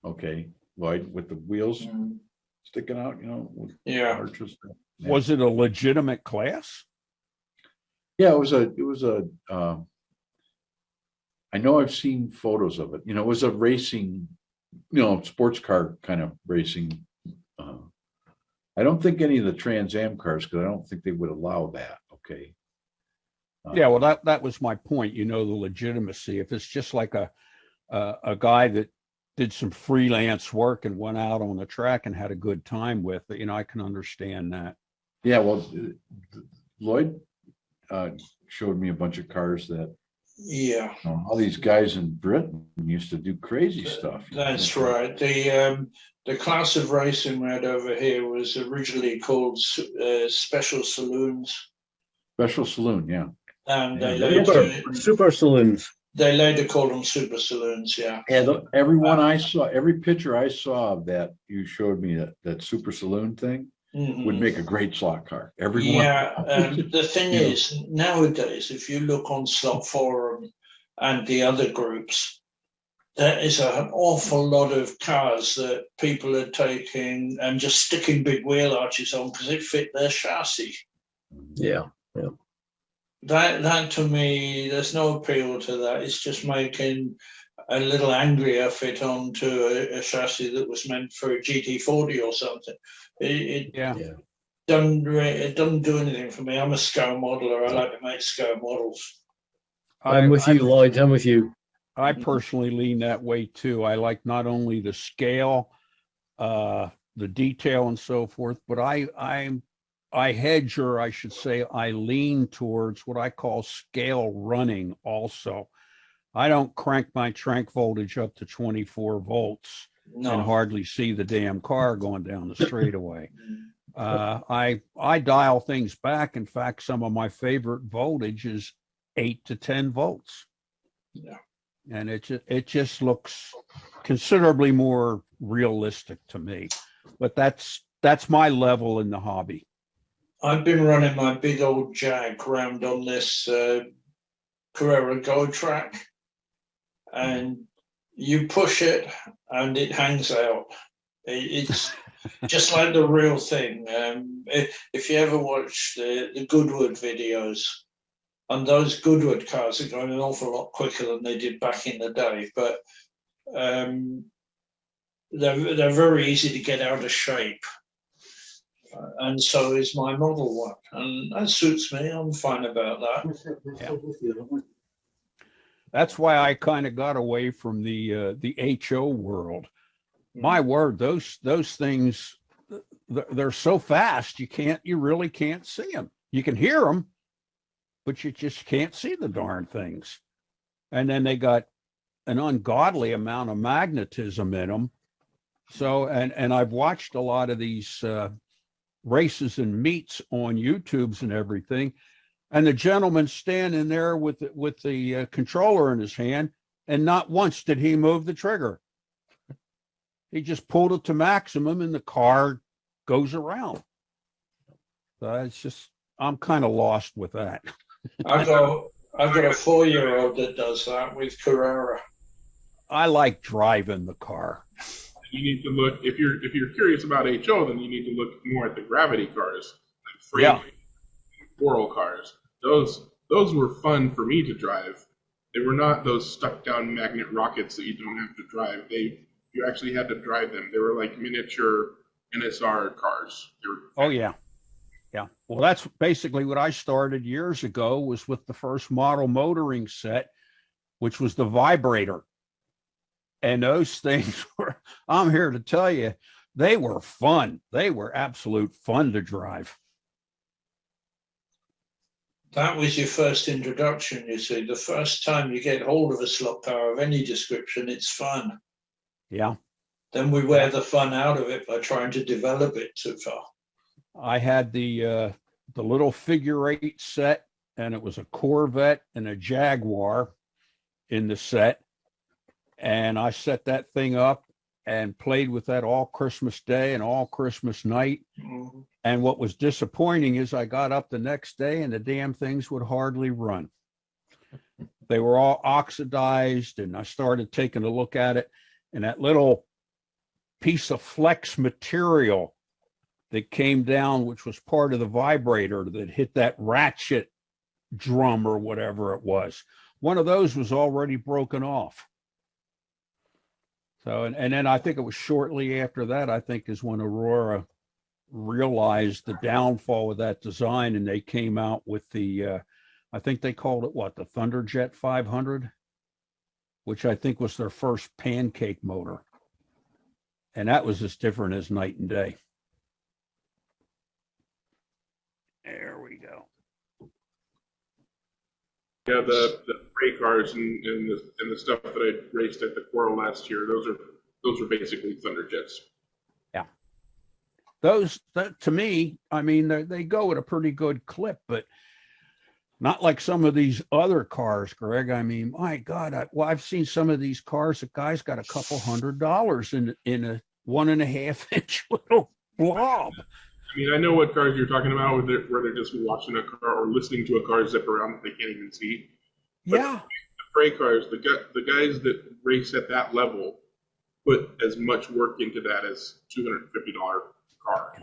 Okay, Lloyd, with the wheels sticking out, with arches. Yeah. Was it a legitimate class? Yeah, it was a. I know I've seen photos of it. It was a racing, sports car kind of racing. I don't think any of the Trans Am cars, because I don't think they would allow that. Okay. Yeah, well, that was my point. The legitimacy. If it's just like a guy that did some freelance work and went out on the track and had a good time with it, I can understand that. Yeah, well, Lloyd showed me a bunch of cars that. Yeah, all these guys in Britain used to do crazy stuff. that's right. The class of racing we had over here was originally called special saloons. Special saloon, yeah. And Super saloons. They later called them super saloons, yeah. And every picture I saw of that you showed me that super saloon thing would make a great slot car. Everyone. Yeah, the thing is, nowadays, if you look on Slot Forum and the other groups, there is an awful lot of cars that people are taking and just sticking big wheel arches on because it fit their chassis. Yeah. That to me, there's no appeal to that. It's just making a little angrier fit onto a chassis that was meant for a GT40 or something. It doesn't do anything for me. I'm a scale modeler. I like to make scale models. I'm with you, Lloyd. I'm with you. I personally lean that way too. I like not only the scale, the detail, and so forth, but I hedge, or I should say, I lean towards what I call scale running. Also, I don't crank my crank voltage up to 24 volts and hardly see the damn car going down the straightaway. I dial things back. In fact, some of my favorite voltage is 8 to 10 volts. Yeah. And it just looks considerably more realistic to me. But that's my level in the hobby. I've been running my big old Jag round on this Carrera Go track, and you push it and it hangs out. It's just like the real thing. If you ever watch the Goodwood videos, and those Goodwood cars are going an awful lot quicker than they did back in the day, but they're very easy to get out of shape. And so is my Model 1. And that suits me. I'm fine about that. Yeah. That's why I kind of got away from the HO world. My word, those things, they're so fast, you really can't see them. You can hear them, but you just can't see the darn things. And then they got an ungodly amount of magnetism in them. So, and I've watched a lot of these races and meets on YouTubes and everything, and the gentleman standing there with the controller in his hand, and not once did he move the trigger. He just pulled it to maximum, and the car goes around. So it's just, I'm kind of lost with that. I've got a 4-year-old that does that with Carrera. I like driving the car. You need to look, if you're curious about HO, then you need to look more at the gravity cars, like frame Coral cars. Those were fun for me to drive. They were not those stuck down magnet rockets that you don't have to drive. You actually had to drive them. They were like miniature NSR cars. Oh yeah. Yeah. Well, that's basically what I started years ago, was with the first model motoring set, which was the vibrator. And those things were, I'm here to tell you, they were fun. They were absolute fun to drive. That was your first introduction, you see. The first time you get hold of a slot power of any description, it's fun. Yeah. Then we wear the fun out of it by trying to develop it too far. I had the little figure 8 set, and it was a Corvette and a Jaguar in the set. And I set that thing up and played with that all Christmas Day and all Christmas night. Mm-hmm. And what was disappointing is I got up the next day and the damn things would hardly run. They were all oxidized, and I started taking a look at it, and that little piece of flex material that came down, which was part of the vibrator that hit that ratchet drum or whatever it was, one of those was already broken off. So, and then I think it was shortly after that, I think, is when Aurora realized the downfall of that design, and they came out with the, I think they called it what, the Thunderjet 500, which I think was their first pancake motor. And that was as different as night and day. There we go. Yeah, the ray cars and the stuff that I raced at the Coral last year, those are basically Thunderjets. Yeah, those to me, I mean, they go at a pretty good clip, but not like some of these other cars, Greg. I mean, my God, I've seen some of these cars that guys got a couple $100 in a 1.5 inch little blob. I mean, I know what cars you're talking about, where they're just watching a car or listening to a car zip around that they can't even see. But yeah. Freight cars, the guys that race at that level put as much work into that as $250 car.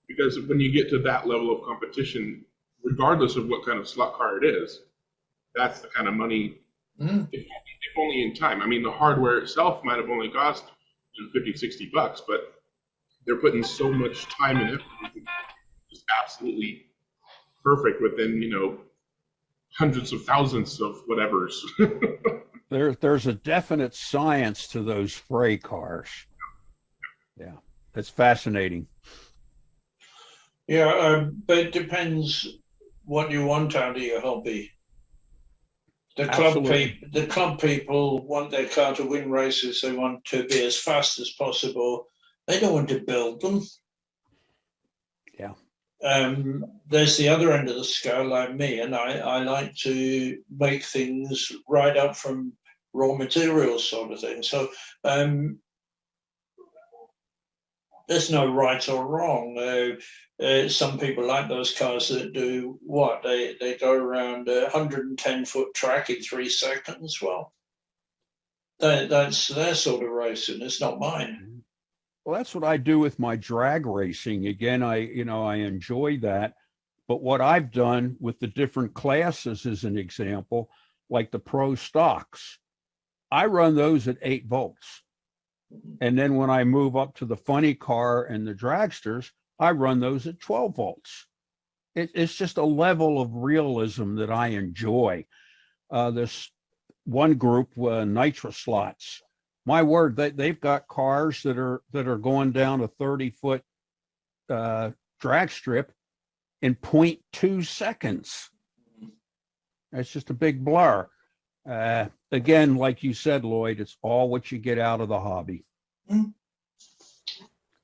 Because when you get to that level of competition, regardless of what kind of slot car it is, that's the kind of money, if only in time. I mean, the hardware itself might have only cost $50, $60, but they're putting so much time and effort into just absolutely perfect within, hundreds of thousands of whatevers. There's a definite science to those freight cars. Yeah, it's fascinating. Yeah, but it depends what you want out of your hobby. The club people want their car to win races. They want to be as fast as possible. They don't want to build them. Yeah. There's the other end of the scale, like me, and I like to make things right up from raw materials, sort of thing. So there's no right or wrong. Some people like those cars that do what? They go around a 110-foot track in 3 seconds. Well, that's their sort of racing. It's not mine. Well, that's what I do with my drag racing. Again, I enjoy that. But what I've done with the different classes, as an example, like the pro stocks, I run those at 8 volts. And then when I move up to the funny car and the dragsters, I run those at 12 volts. It's just a level of realism that I enjoy. This one group, Nitro Slots, my word, they've got cars that are going down a 30-foot drag strip in 0.2 seconds. It's just a big blur. Again, like you said, Lloyd, it's all what you get out of the hobby.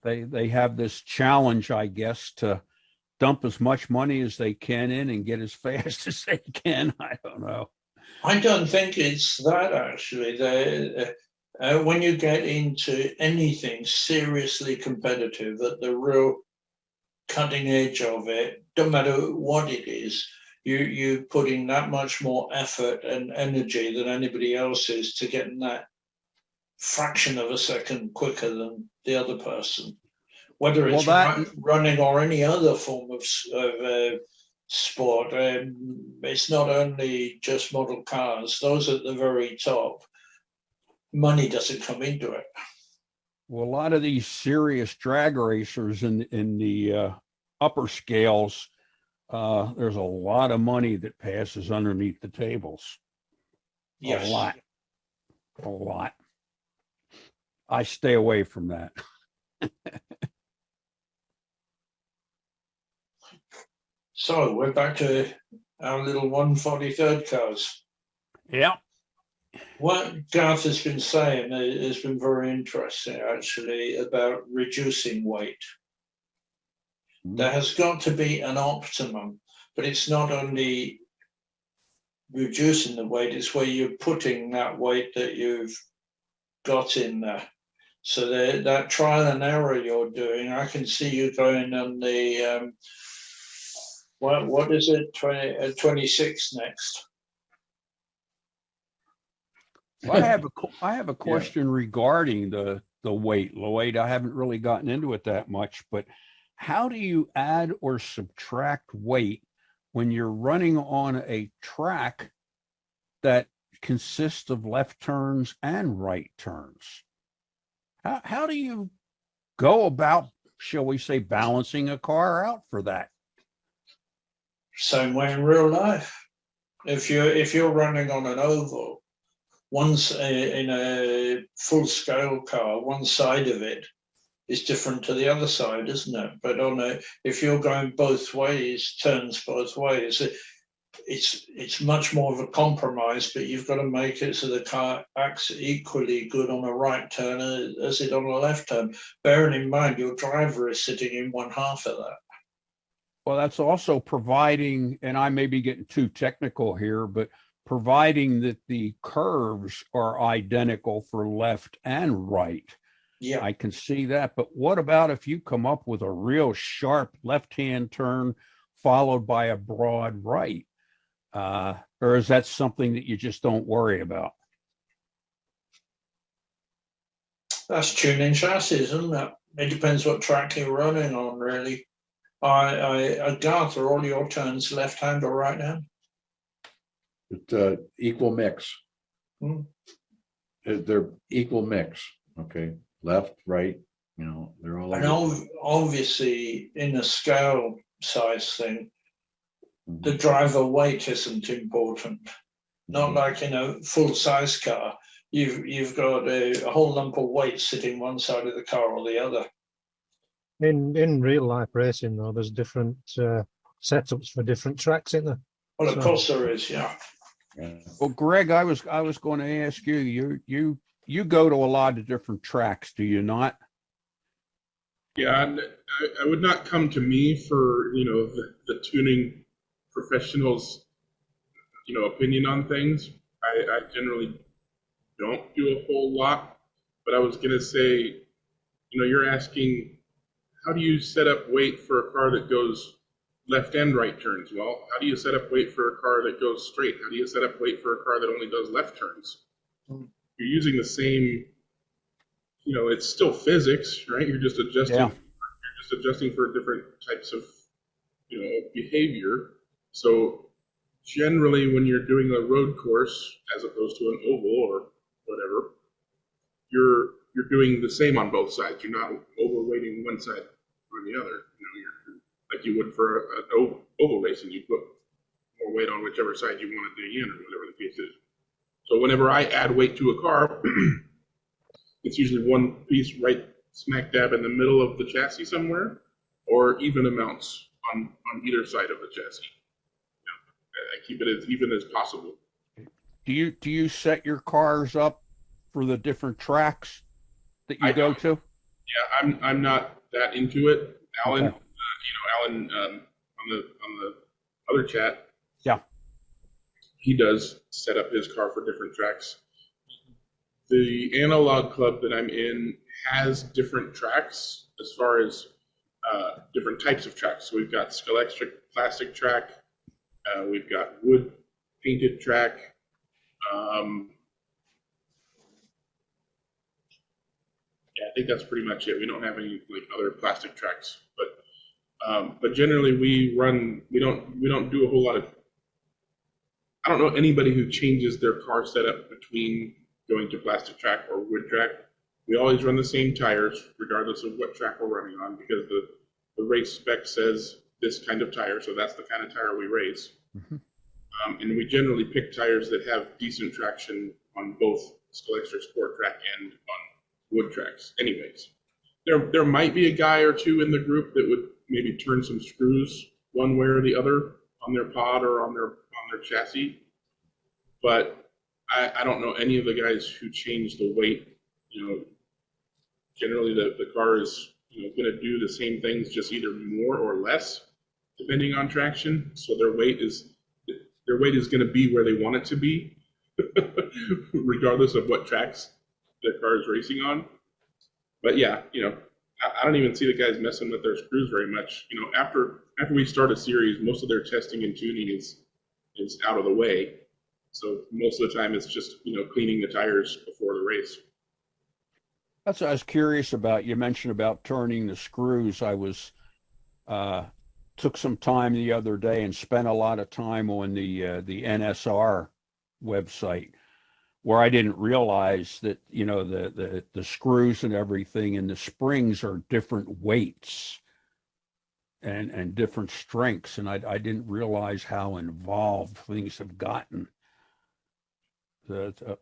They have this challenge, I guess, to dump as much money as they can in and get as fast as they can. I don't know. I don't think it's that, actually. When you get into anything seriously competitive at the real cutting edge of it, no matter what it is, you put in that much more effort and energy than anybody else is to get in that fraction of a second quicker than the other person. Whether it's running or any other form of sport, it's not only just model cars. Those at the very top, money doesn't come into it. Well, a lot of these serious drag racers in the upper scales, there's a lot of money that passes underneath the tables. Yes. A lot. I stay away from that. So we're back to our little 143rd cars. Yeah. What Garth has been saying has been very interesting, actually, about reducing weight. There has got to be an optimum, but it's not only reducing the weight, it's where you're putting that weight that you've got in there. So that trial and error you're doing, I can see you going on the, what is it, 26 next? Well, I have a question regarding the weight, Lloyd. I haven't really gotten into it that much, but how do you add or subtract weight when you're running on a track that consists of left turns and right turns? How do you go about, shall we say, balancing a car out for that? Same way in real life. If you're running on an oval, once in a full scale car, one side of it is different to the other side, isn't it? But if you're going both ways, turns both ways, it's much more of a compromise, but you've got to make it so the car acts equally good on a right turn as it on a left turn. Bearing in mind your driver is sitting in one half of that. Well, that's also providing, and I may be getting too technical here, but providing that the curves are identical for left and right. Yeah, I can see that. But what about if you come up with a real sharp left-hand turn followed by a broad right? or is that something that you just don't worry about? That's tuning chassis, isn't it? It depends what track you're running on, really. I gather all your turns left hand or right hand. It's equal mix. Hmm. They're equal mix. Okay, left, right. You know, they're all. And obviously, in a scale size thing, the driver weight isn't important. Not like in a full size car. You've got a whole lump of weight sitting one side of the car or the other. In real life racing, though, there's different setups for different tracks, isn't there? Well, of So- course there is, yeah. Well, Greg, I was going to ask you. You go to a lot of different tracks, do you not? Yeah, and I would not come to me for the tuning professionals opinion on things. I generally don't do a whole lot, but I was gonna say, you're asking how do you set up weight for a car that goes left and right turns? Well, how do you set up weight for a car that goes straight? How do you set up weight for a car that only does left turns? You're using the same, it's still physics, right? You're just adjusting. Yeah. You're just adjusting for different types of, behavior. So generally, when you're doing a road course as opposed to an oval or whatever, you're doing the same on both sides. You're not overweighting one side or the other. You're like you would for an oval racing. You put more weight on whichever side you want to dig in, or whatever the case is. So whenever I add weight to a car, it's usually one piece right smack dab in the middle of the chassis somewhere, or even amounts on either side of the chassis. I keep it as even as possible. Do you set your cars up for the different tracks that you go to? Yeah, I'm not that into it. Alan, Okay. Alan on the other chat. Yeah. He does set up his car for different tracks. The analog club that I'm in has different tracks as far as different types of tracks. So we've got Scalextric plastic track, we've got wood painted track. Yeah, I think that's pretty much it. We don't have any other plastic tracks, but generally we don't do a whole lot of. I don't know anybody who changes their car setup between going to plastic track or wood track. We always run the same tires, regardless of what track we're running on, because the race spec says this kind of tire, so that's the kind of tire we race. Mm-hmm. And we generally pick tires that have decent traction on both Scalextric Sport Track and on wood tracks. Anyways, there might be a guy or two in the group that would maybe turn some screws one way or the other on their pod or on their chassis, but I don't know any of the guys who change the weight. Generally the car is going to do the same things, just either more or less depending on traction. So their weight is going to be where they want it to be, regardless of what tracks the car is racing on. But yeah, I don't even see the guys messing with their screws very much. After we start a series, most of their testing and tuning is out of the way. So most of the time it's just, cleaning the tires before the race. That's what I was curious about. You mentioned about turning the screws. I was took some time the other day and spent a lot of time on the NSR website, where I didn't realize that the screws and everything and the springs are different weights and different strengths, and I didn't realize how involved things have gotten.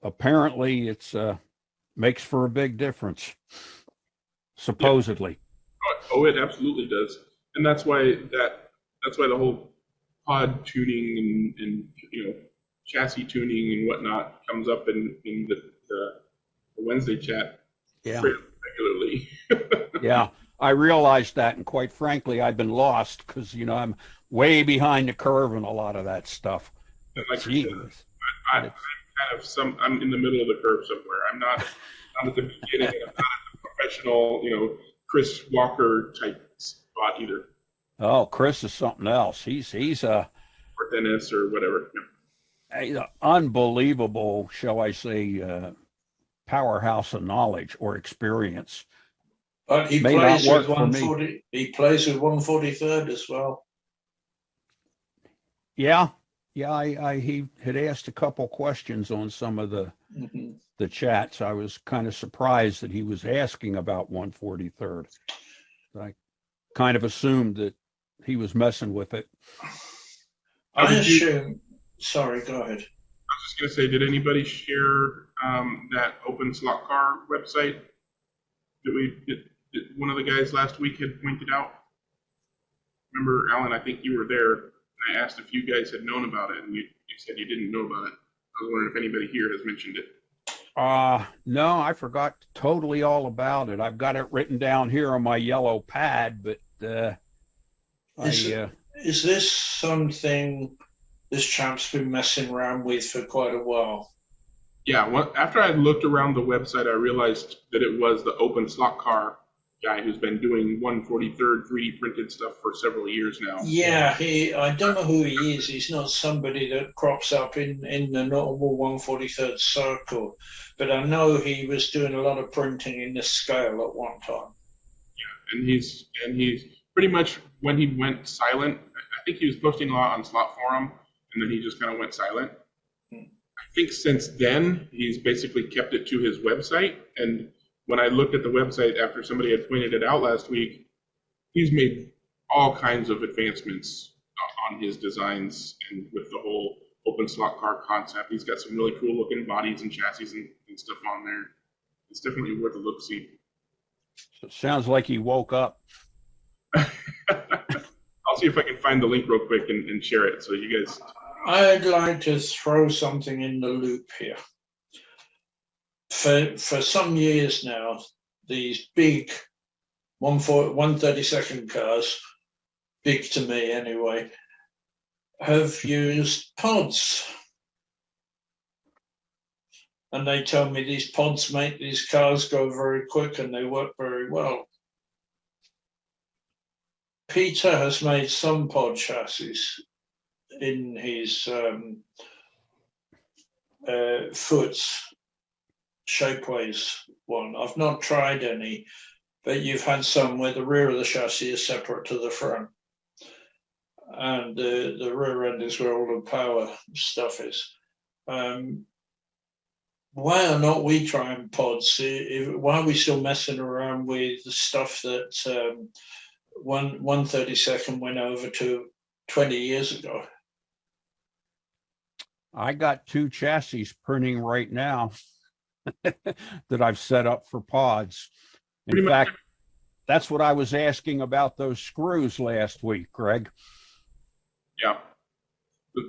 Apparently, it's makes for a big difference, supposedly. Yeah. Oh, it absolutely does, and that's why the whole pod tuning and chassis tuning and whatnot comes up in the Wednesday chat regularly. Yeah, I realized that, and quite frankly, I've been lost because I'm way behind the curve on a lot of that stuff. Like I'm in the middle of the curve somewhere. I'm not at the beginning, and I'm not at the professional, Chris Walker type spot either. Oh, Chris is something else. He's or Dennis or whatever. unbelievable, shall I say, powerhouse of knowledge or experience. But he May not plays work with for me. 140. He plays with 143rd as well. Yeah, yeah. He had asked a couple questions on some of the chats. I was kind of surprised that he was asking about 143rd. I kind of assumed that he was messing with it. I assume. Sorry, go ahead. I was just going to say, did anybody share that open slot car website that one of the guys last week had pointed out? Remember, Alan, I think you were there, and I asked if you guys had known about it, and you said you didn't know about it. I was wondering if anybody here has mentioned it. No, I forgot totally all about it. I've got it written down here on my yellow pad, but is this something this champ's been messing around with for quite a while? Yeah, after I looked around the website, I realized that it was the open slot car guy who's been doing 143rd 3D printed stuff for several years now. Yeah, I don't know who he is. He's not somebody that crops up in the normal 143rd circle, but I know he was doing a lot of printing in this scale at one time. Yeah, and he's pretty much, when he went silent, I think he was posting a lot on Slot Forum, and then he just kind of went silent. I think since then, he's basically kept it to his website, and when I looked at the website after somebody had pointed it out last week, he's made all kinds of advancements on his designs and with the whole open slot car concept. He's got some really cool looking bodies and chassis and stuff on there. It's definitely worth a look-see. So it sounds like he woke up. I'll see if I can find the link real quick and share it so you guys... I'd like to throw something in the loop here. For some years now, these big 132nd cars, big to me anyway, have used pods. And they tell me these pods make these cars go very quick and they work very well. Peter has made some pod chassis in his Foots Shapeways one. I've not tried any, but you've had some where the rear of the chassis is separate to the front, and the rear end is where all the power stuff is. Why are not we trying pods? Why are we still messing around with the stuff that 132nd went over to 20 years ago? I got 2 chassis printing right now that I've set up for pods. In fact, that's what I was asking about those screws last week, Greg. Yeah.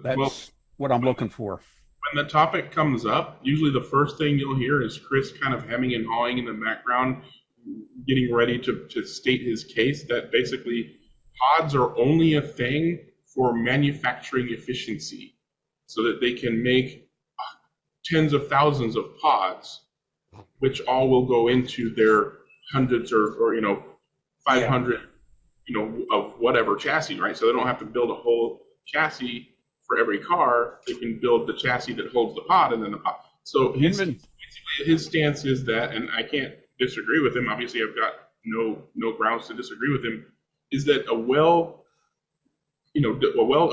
That's what I'm looking for. When the topic comes up, usually the first thing you'll hear is Chris kind of hemming and hawing in the background, getting ready to state his case that basically pods are only a thing for manufacturing efficiency so that they can make tens of thousands of pods, which all will go into their hundreds or 500, of whatever chassis, right? So they don't have to build a whole chassis for every car. They can build the chassis that holds the pod and then the pod. So basically his stance is that, and I can't disagree with him. Obviously, I've got no grounds to disagree with him. Is that a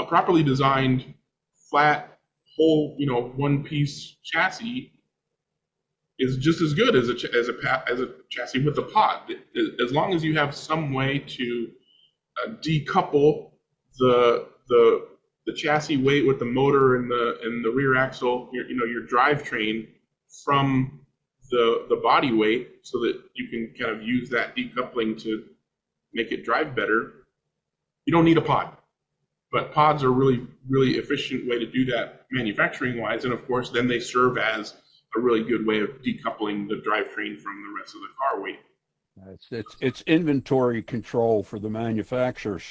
properly designed flat whole one-piece chassis is just as good as a chassis with a pod, as long as you have some way to decouple the chassis weight with the motor and the rear axle, your drivetrain from the body weight, so that you can kind of use that decoupling to make it drive better. You don't need a pod. But pods are really, really efficient way to do that manufacturing-wise, and of course, then they serve as a really good way of decoupling the drivetrain from the rest of the car weight. It's inventory control for the manufacturers.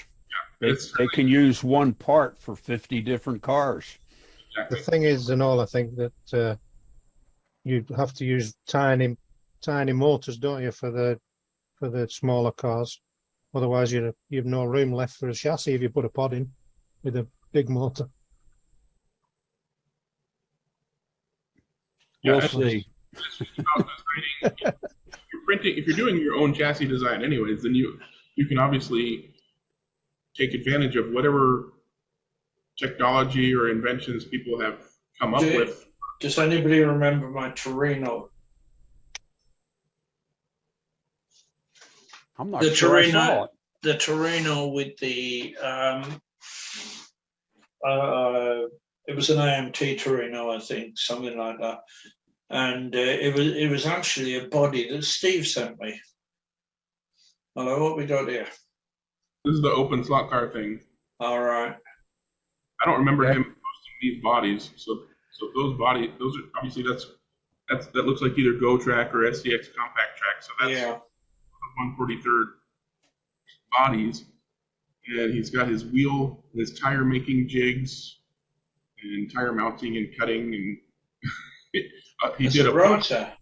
Yeah, they can use one part for 50 different cars. Exactly. The thing is, and all, I think that you have to use tiny motors, don't you, for the smaller cars? Otherwise, you have no room left for a chassis if you put a pod in with a big motor. Yeah, We'll it's see. just about designing. If you're doing your own chassis design anyways, then you can obviously take advantage of whatever technology or inventions people have come up with. Does anybody remember my Torino? I'm not The sure I Torino, saw it. the Torino with the it was an AMT Torino, I think, something like that, and it was actually a body that Steve sent me. Hello, what we got here? This is the open slot car thing. All right. I don't remember him posting these bodies. So those bodies, those are obviously that looks like either Go Track or SCX Compact Track. So that's Yeah. 143rd bodies, and he's got his wheel, his tire making jigs, and tire mounting and cutting, and he It's did a rotor.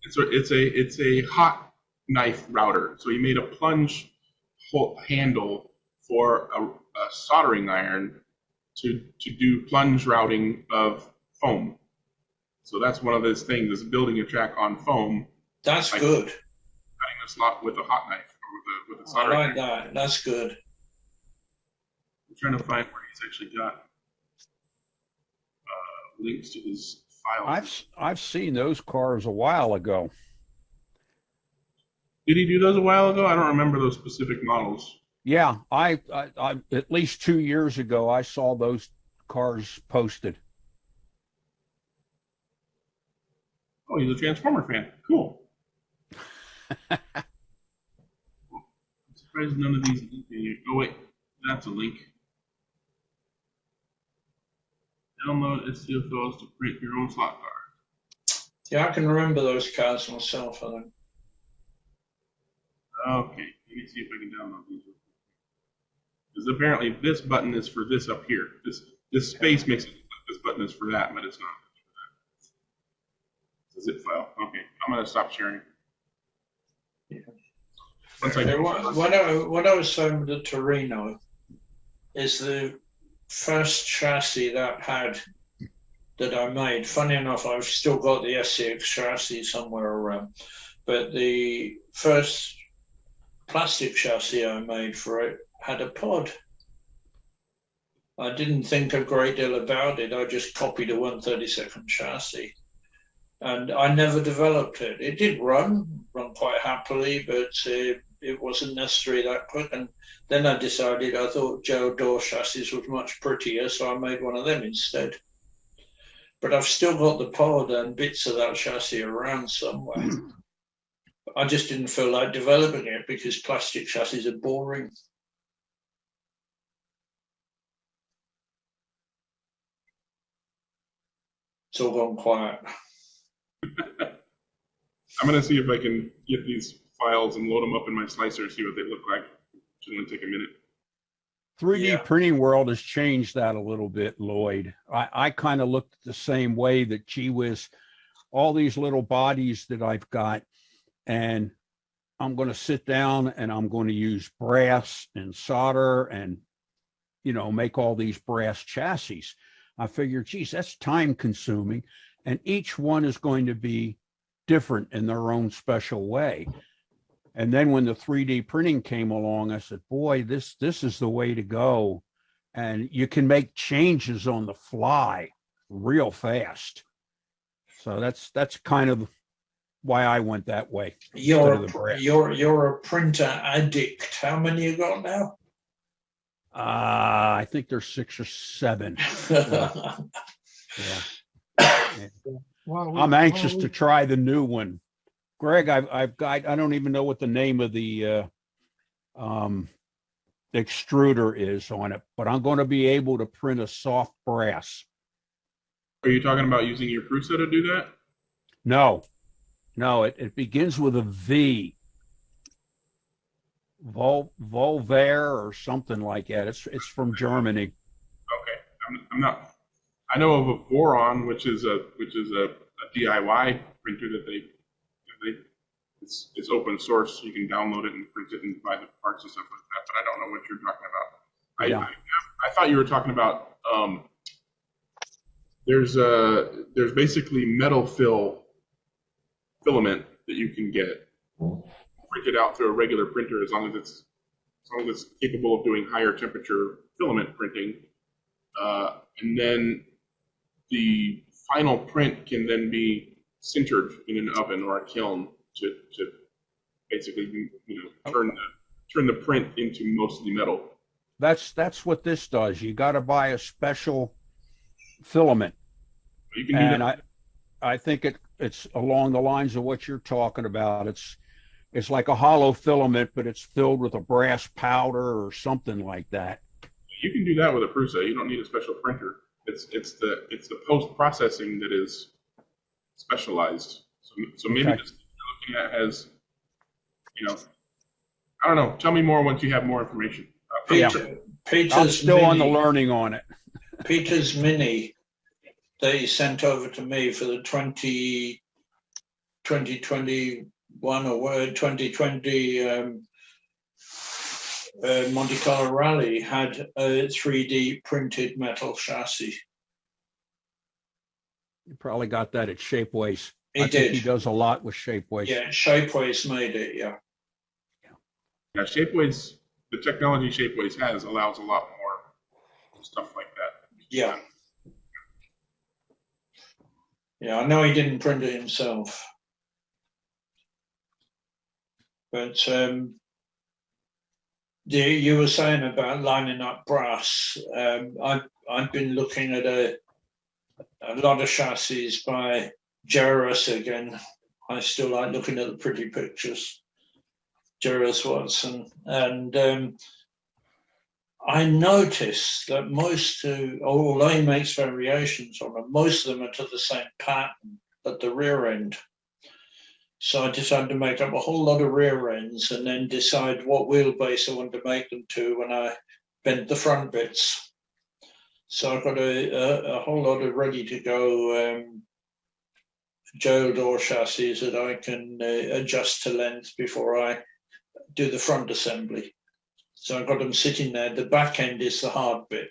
It's a hot knife router. So he made a plunge handle for a soldering iron to do plunge routing of foam. So that's one of those things, is building a track on foam. That's good. Cutting a slot with a hot knife or with a I soldering like iron. that. That's good. I'm trying to find where he's actually got links to his files. I've seen those cars a while ago. Did he do those a while ago? I don't remember those specific models. Yeah, I at least 2 years ago I saw those cars posted. Oh, he's a Transformer fan. Cool. I'm surprised none of these. Oh wait, that's a link. Download STL files to print your own slot car. Yeah, I can remember those cars myself, I think. Okay, let me see if I can download these. Because apparently this button is for this up here. This space makes it look like this button is for that, but it's not. It's a zip file. Okay, I'm gonna stop sharing. Yeah. Once I What I was saying with the Torino is the first chassis that I made. Funny enough, I've still got the SCX chassis somewhere around, but the first plastic chassis I made for it had a pod. I didn't think a great deal about it. I just copied a 132nd chassis, and I never developed it. It did run quite happily, but it wasn't necessarily that quick. And then I decided I thought Joe Door chassis was much prettier, so I made one of them instead. But I've still got the pod and bits of that chassis around somewhere. I just didn't feel like developing it because plastic chassis are boring. It's all gone quiet. I'm gonna see if I can get these files and load them up in my slicer, see what they look like. Should only take a minute. 3D printing world has changed that a little bit, Lloyd. I kind of looked the same way, that gee whiz, all these little bodies that I've got, and I'm going to sit down and I'm going to use brass and solder and, make all these brass chassis. I figured, geez, that's time consuming. And each one is going to be different in their own special way. And then when the 3D printing came along, I said, boy, this is the way to go. And you can make changes on the fly real fast. So that's kind of why I went that way. You're a printer addict. How many you got now? I think there's 6 or 7. Yeah. Well, I'm anxious to try the new one. Greg, I've got, I don't even know what the name of the extruder is on it, but I'm going to be able to print a soft brass. Are you talking about using your Prusa to do that? No, it begins with a V. Volver or something like that. It's from Germany. Okay, I'm not. I know of a Boron, which is a DIY printer that it's open source. You can download it and print it and buy the parts and stuff like that. But I don't know what you're talking about. I thought you were talking about there's basically metal filament that you can get printed out through a regular printer as long as it's capable of doing higher temperature filament printing, and then the final print can then be sintered in an oven or a kiln to basically turn the print into mostly metal. That's what this does. You got to buy a special filament, You can do and that. I think it's along the lines of what you're talking about. It's like a hollow filament, but it's filled with a brass powder or something like that. You can do that with a Prusa. You don't need a special printer. It's the post processing that is specialized. So maybe Okay. this thing you're looking at has, I don't know. Tell me more once you have more information. I'm Peter's still on the Mini, learning on it. Peter's Mini that he sent over to me for the 2021 or 2020 Monte Carlo Rally had a 3D printed metal chassis. You probably got that at Shapeways. He I think he did. does a lot with Shapeways. Yeah, Shapeways made it, yeah. Yeah, Shapeways, the technology Shapeways has allows a lot more stuff like that. Yeah. Yeah, I know he didn't print it himself. But you were saying about lining up brass. I've been looking at a lot of chassis by Jarvis again. I still like looking at the pretty pictures. Jarvis Watson. And I noticed that although he makes variations on them, most of them are to the same pattern at the rear end. So I decided to make up a whole lot of rear ends and then decide what wheelbase I wanted to make them to when I bent the front bits. So I've got a whole lot of ready to go jail door chassis that I can adjust to length before I do the front assembly. So I've got them sitting there. The back end is the hard bit.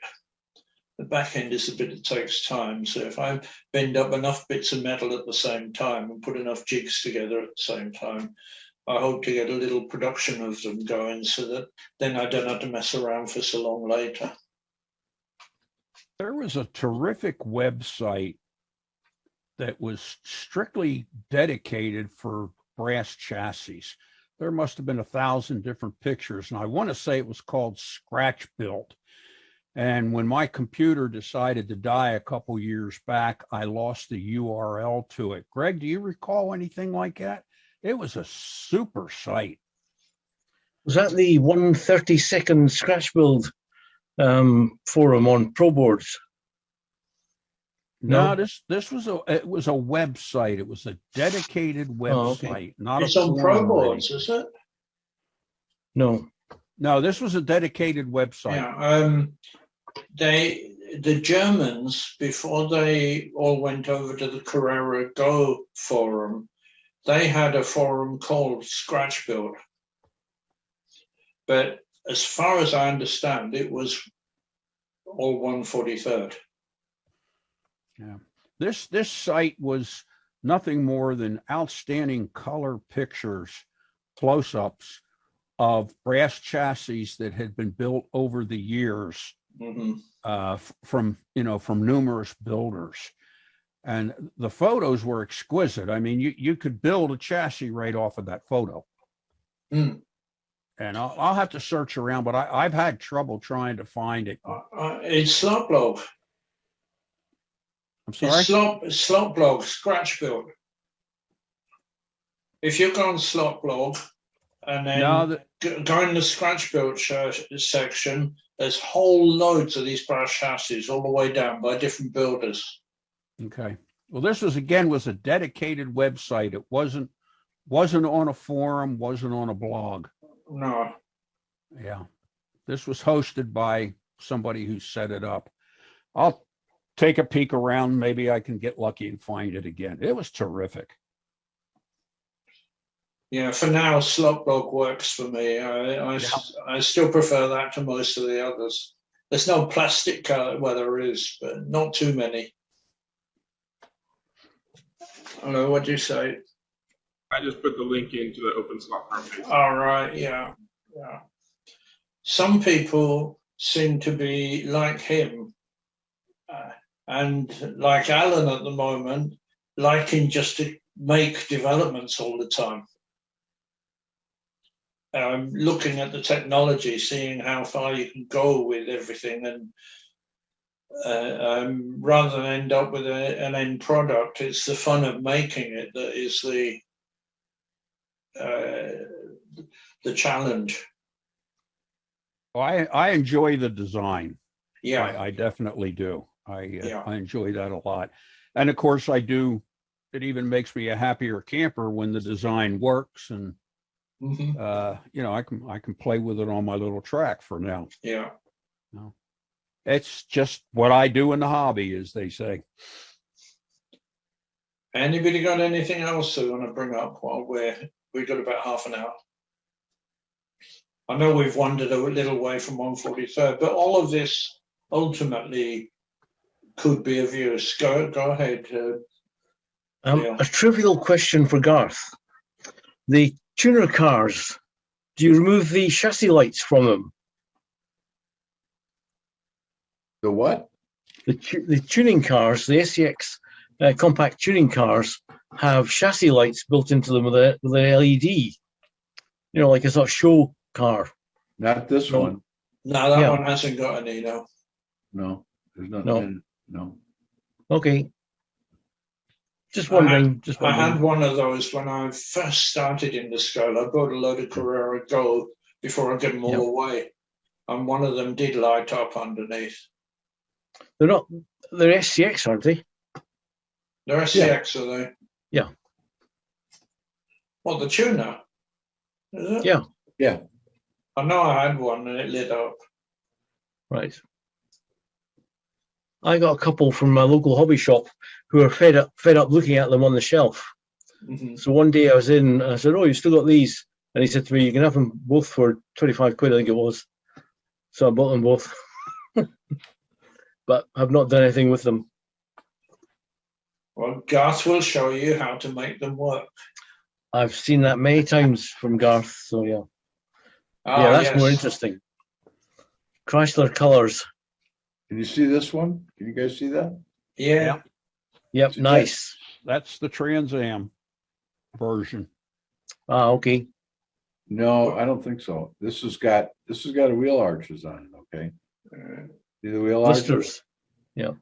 The back end is the bit that takes time. So if I bend up enough bits of metal at the same time and put enough jigs together at the same time, I hope to get a little production of them going so that then I don't have to mess around for so long later. There was a terrific website that was strictly dedicated for brass chassis. There must have been 1,000 different pictures, and I want to say it was called Scratch Built. And when my computer decided to die a couple years back, I lost the URL to it. Greg, do you recall anything like that? It was a super site. Was that the 132nd Scratch Build forum on Pro Boards? No, No? this was it was a website. It was a dedicated website, okay. not It's a on Pro forum or Boards, is it? No. No, this was a dedicated website. Yeah. The Germans, before they all went over to the Carrera Go forum, they had a forum called Scratch Build. But as far as I understand, it was all 143rd. Yeah. This site was nothing more than outstanding color pictures, close-ups of brass chassis that had been built over the years. Mm-hmm. From numerous builders, and the photos were exquisite. I mean, you could build a chassis right off of that photo. Mm. And I'll have to search around, but I've had trouble trying to find it. It's Slot Blog. I'm sorry. It's Slot Blog, Scratch Build. If you go on Slot Blog and then go in the Scratch Build section, there's whole loads of these brass chassis all the way down by different builders. Okay. Well, this was a dedicated website. It wasn't on a forum, wasn't on a blog. No. Yeah. This was hosted by somebody who set it up. I'll take a peek around. Maybe I can get lucky and find it again. It was terrific. Yeah, for now, Slot Blog works for me. I still prefer that to most of the others. There's no plastic color, well, there is, but not too many. Hello, what do you say? I just put the link into the open slot car page. All right, yeah. Some people seem to be like him, and like Alan at the moment, liking just to make developments all the time. Looking at the technology, seeing how far you can go with everything, and rather than end up with an end product, it's the fun of making it that is the challenge. I enjoy the design. Yeah, I definitely do. Yeah. I enjoy that a lot. And of course I do. It even makes me a happier camper when the design works, and Mhm. I can play with it on my little track for now. Yeah. It's just what I do in the hobby, as they say. Anybody got anything else they want to bring up while we've got about half an hour? I know we've wandered a little way from 143rd, but all of this ultimately could be of use. Go ahead. Yeah. A trivial question for Garth. The tuner cars, do you remove the chassis lights from them? The what? The tuning cars, the SCX compact tuning cars, have chassis lights built into them with a LED. Like a sort of show car. Not this No. one. No, that Yeah. one hasn't got any, no. No, there's nothing. No. in it. No. Okay. Just wondering. I had one of those when I first started in the scale. I bought a load of Carrera Gold before I gave them all away. And one of them did light up underneath. They're SCX, aren't they? They're SCX, are they? Yeah. What, the tuner? Is it? Yeah. Yeah. I know I had one and it lit up. Right. I got a couple from my local hobby shop who are fed up looking at them on the shelf. Mhm. So one day I was in, and I said, "Oh, you still got these?" And he said to me, "You can have them both for 25 quid, I think it was." So I bought them both, but I've not done anything with them. Well, Garth will show you how to make them work. I've seen that many times from Garth, so yeah. Ah, Yeah, that's yes. more interesting. Chrysler Colors. Can you see this one? Can you guys see that? Yeah. Yep, nice. That's the Trans Am version. Ah, okay. No, I don't think so. This has got a wheel arches on it. Okay. See the wheel arches? Blisters. Yeah.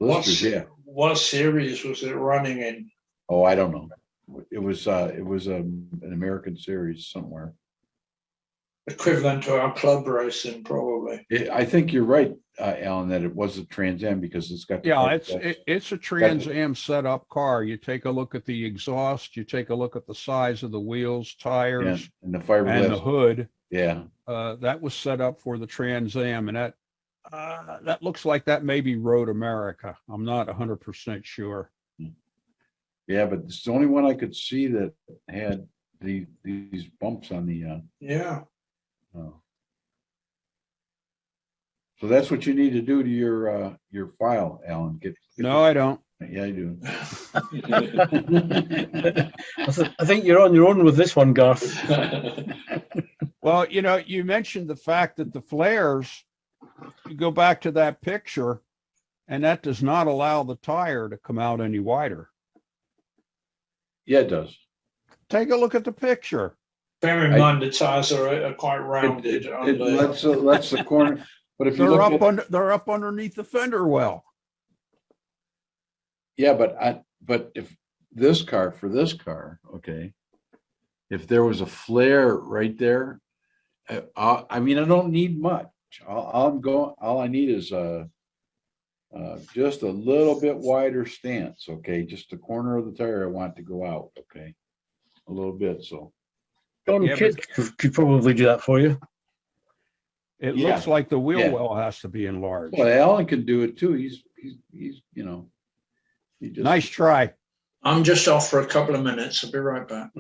Blisters, yeah. What series was it running in? Oh, I don't know. It was an American series somewhere. Equivalent to our club racing, probably. I think you're right, Alan, that it was a Trans Am because it's got. It's a Trans Am setup car. You take a look at the exhaust. You take a look at the size of the wheels, tires, and the fiberglass and the hood. Yeah. That was set up for the Trans Am, and that looks like that may be Road America. I'm not 100% sure. Yeah, but it's the only one I could see that had these bumps on the. Yeah. Oh. So that's what you need to do to your file, Alan. No, I don't. Yeah, I do. I think you're on your own with this one, Garth. Well, you mentioned the fact that the flares, you go back to that picture, and that does not allow the tire to come out any wider. Yeah, it does. Take a look at the picture. Bear in mind the tires are quite rounded. It lets the corner, but if you they're up underneath the fender well. Yeah, but if this car, okay, if there was a flare right there, I mean, I don't need much. All I need is just a little bit wider stance, okay? Just the corner of the tire I want to go out, okay? A little bit, so. John Kidd could probably do that for you. It looks like the wheel well has to be enlarged. Well, Alan can do it too. He's nice try. I'm just off for a couple of minutes. I'll be right back.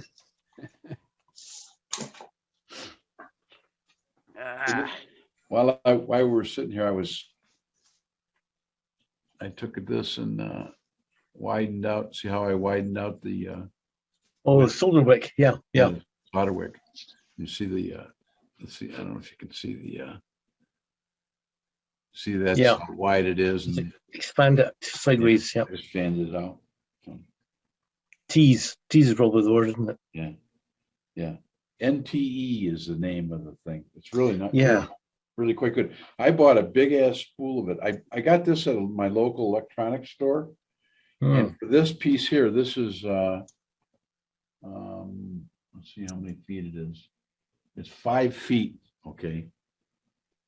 While we were sitting here, I took this and widened out. See how I widened out the Oh, the solder wick. Yeah. solder wick. You see the let's see. I don't know if you can see the see that's Yeah. how wide it is, and Expand it sideways. Yeah. expanded it out. So, Tease is probably the word, isn't it? yeah. NTE is the name of the thing. It's really not. Yeah. Really quite good. I bought a big ass spool of it. I got this at my local electronics store. And for this piece here, this is let's see how many feet it is. It's 5 feet, okay,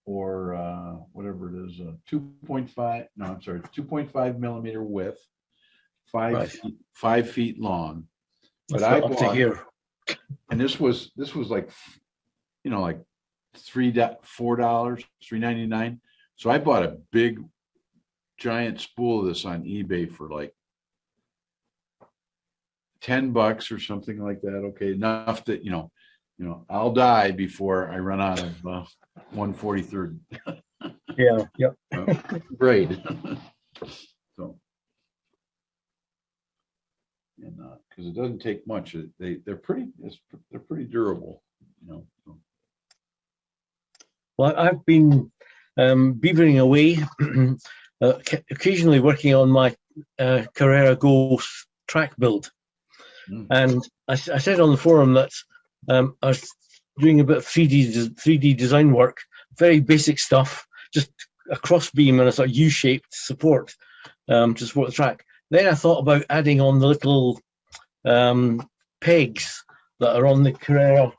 or whatever it is, 2.5. No, I'm sorry, 2.5 millimeter width, 5 feet long. But That's I up to bought, here. and this was like, like $4, $3.99. So I bought a big giant spool of this on eBay for like $10 or something like that. Okay, enough that I'll die before I run out of 143rd. Yeah. Great. So, and because it doesn't take much, they're pretty durable. So. Well, I've been beavering away, occasionally working on my Carrera Go track build. And I said on the forum that I was doing a bit of 3D design work, very basic stuff, just a cross beam and a sort of U-shaped support to support the track. Then I thought about adding on the little pegs that are on the Carrera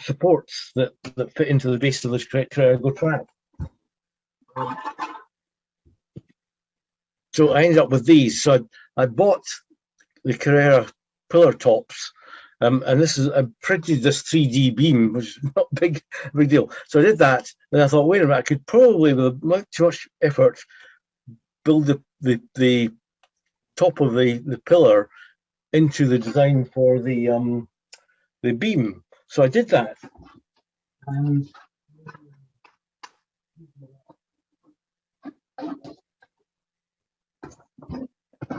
supports that fit into the base of the Carrera Go track. So I ended up with these. So I bought the Carrera pillar tops, and I printed this 3D beam, which is not a big deal. So I did that, and I thought, wait a minute, I could probably, with not too much effort, build the top of the pillar into the design for the beam. So I did that.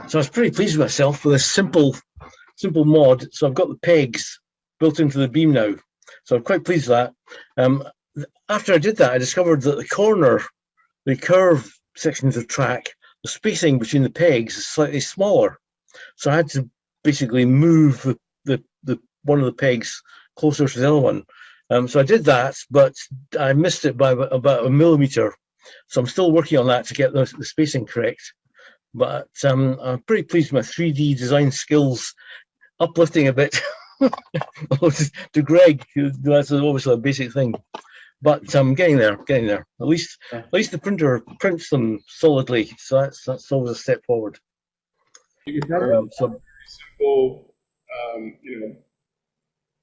So I was pretty pleased with myself with a simple mod. So I've got the pegs built into the beam now. So I'm quite pleased with that. After I did that, I discovered that the curve sections of track, the spacing between the pegs is slightly smaller. So I had to basically move the one of the pegs closer to the other one. So I did that, but I missed it by about a millimeter. So I'm still working on that to get the spacing correct. But I'm pretty pleased with my 3D design skills, uplifting a bit to Greg. That's obviously a basic thing, but I'm getting there. At least the printer prints them solidly, so that's always a step forward. You could have simple,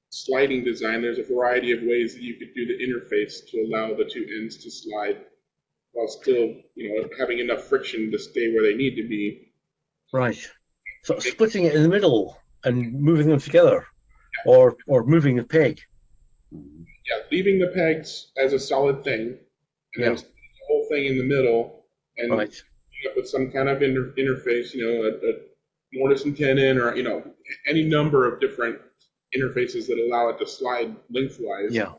sliding design. There's a variety of ways that you could do the interface to allow the two ends to slide, while still, having enough friction to stay where they need to be. Right. So splitting it in the middle and moving them together, or moving the peg. Yeah, leaving the pegs as a solid thing, and then the whole thing in the middle, and with some kind of interface, a mortise and tenon, or any number of different interfaces that allow it to slide lengthwise. Yeah.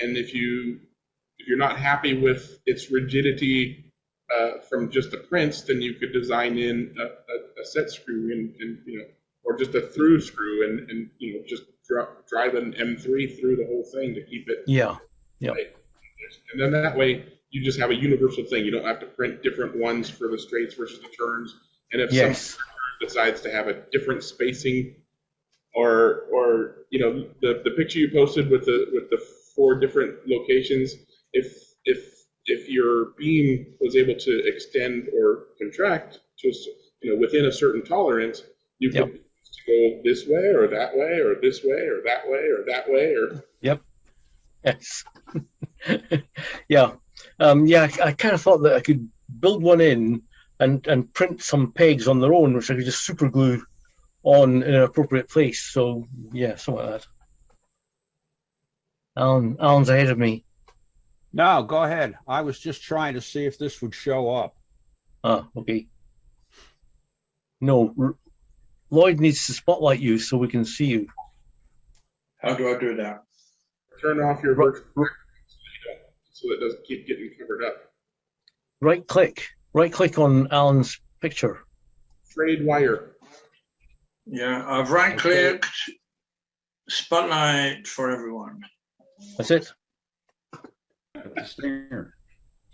And if you're not happy with its rigidity from just the prints, then you could design in a set screw and or just a through screw and just drive an M3 through the whole thing to keep it. Yeah. Tight. And then that way you just have a universal thing. You don't have to print different ones for the straights versus the turns. And if some decides to have a different spacing, or the picture you posted with the 4 different locations, if your beam was able to extend or contract to within a certain tolerance, you could go this way or that way or this way or that way or that way or. Yep. Yes. I kind of thought that I could build one in and print some pegs on their own, which I could just super glue on in an appropriate place. So yeah, something like that. Alan's ahead of me. No, go ahead. I was just trying to see if this would show up. Ah, okay. No, Lloyd needs to spotlight you so we can see you. How do I do that? Turn off your Right, virtual so it doesn't keep getting covered up. right click on Alan's picture. Trade wire. Yeah, I've right-clicked, spotlight for everyone. That's it. At the stinger.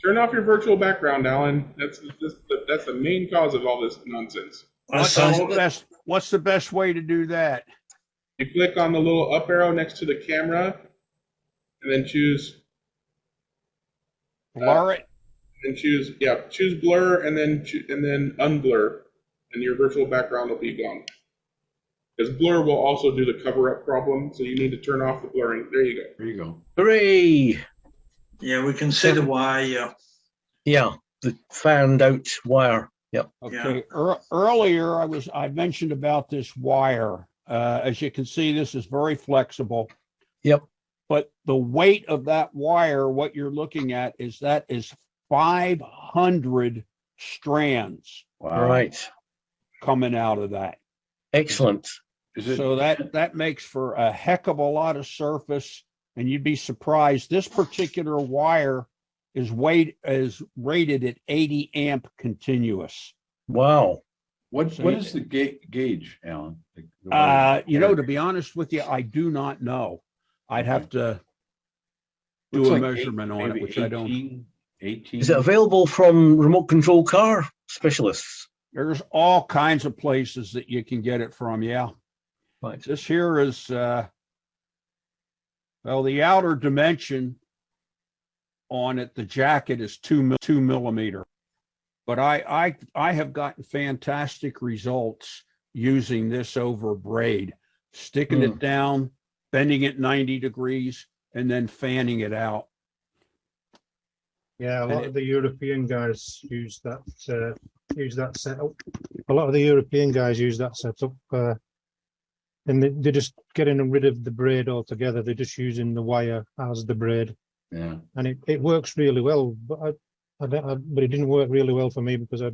Turn off your virtual background, Alan. That's the main cause of all this nonsense. What's the best way to do that? You click on the little up arrow next to the camera, and then choose Blur it. and choose blur, and then unblur, and your virtual background will be gone. Because blur will also do the cover up problem, so you need to turn off the blurring. There you go. There you go. Hooray! Yeah, we can see the wire. Yeah, the fanned out wire. Yep. Okay. Earlier, I mentioned about this wire. As you can see, this is very flexible. Yep. But the weight of that wire, what you're looking at, is 500 strands. Wow. Right. Coming out of that. Excellent. So that makes for a heck of a lot of surface, and you'd be surprised. This particular wire is rated at 80 amp continuous. Wow. What is the gauge, Alan? To be honest with you, I do not know. I'd have to do a measurement on it, which 18, I don't. 18. Is it available from remote control car specialists? There's all kinds of places that you can get it from. Yeah. Right. This here is, the outer dimension on it, the jacket is 2 millimeter. But I have gotten fantastic results using this over braid, sticking it down, bending it 90 degrees, and then fanning it out. Yeah, a lot of the European guys use that setup. A lot of the European guys use that setup, and they're just getting rid of the braid altogether. They're just using the wire as the braid. Yeah, and it works really well. But but it didn't work really well for me because I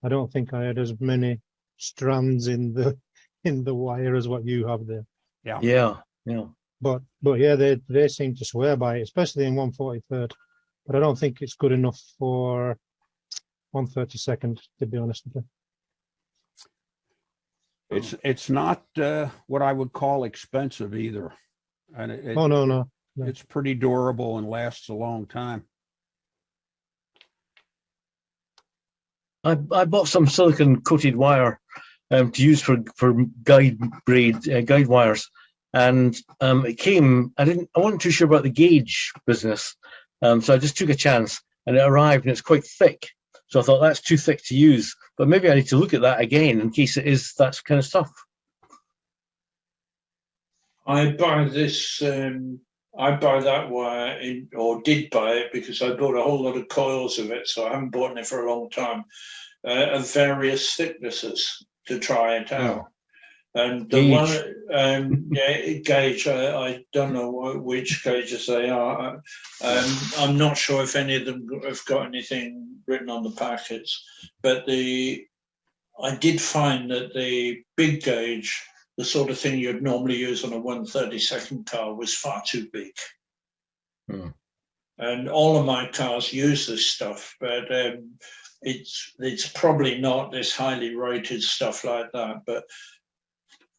don't think I had as many strands in the wire as what you have there. Yeah. But yeah, they seem to swear by it, especially in 1/43. But I don't think it's good enough for 1/32, to be honest with you. It's not what I would call expensive either, and No. It's pretty durable and lasts a long time. I bought some silicon coated wire to use for guide wires, and it came. I wasn't too sure about the gauge business, so I just took a chance, and it arrived, and it's quite thick. So I thought that's too thick to use, but maybe I need to look at that again in case it is that kind of stuff. I buy this. I buy that wire, or did buy it, because I bought a whole lot of coils of it, so I haven't bought it for a long time, of various thicknesses to try it out. And the gauge, I don't know which gauges they are. I'm not sure if any of them have got anything written on the packets, but I did find that the big gauge, the sort of thing you'd normally use on a 1/32 car, was far too big. And all of my cars use this stuff, but it's probably not this highly rated stuff like that. But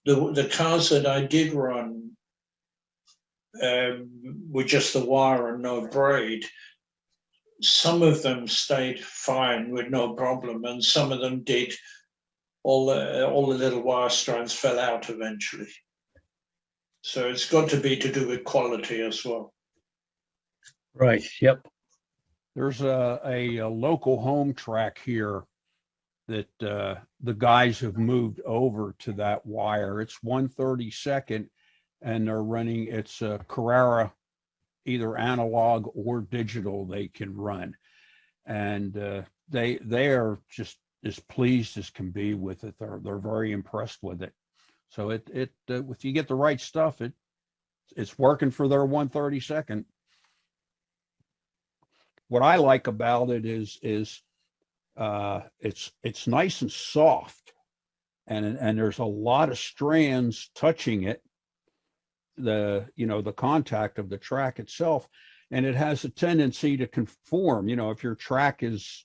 the cars that I did run with just the wire and no braid, some of them stayed fine with no problem, and some of them did. All the little wire strands fell out eventually. So it's got to be to do with quality as well. Right. Yep. There's a local home track here that the guys have moved over to that wire. It's 1/32, and they're running. It's a Carrera, either analog or digital. They can run, and they are just as pleased as can be with it. They're very impressed with it. So if you get the right stuff, it's working for their 1/32. What I like about it is it's nice and soft. and there's a lot of strands touching it, the contact of the track itself, and it has a tendency to conform, if your track is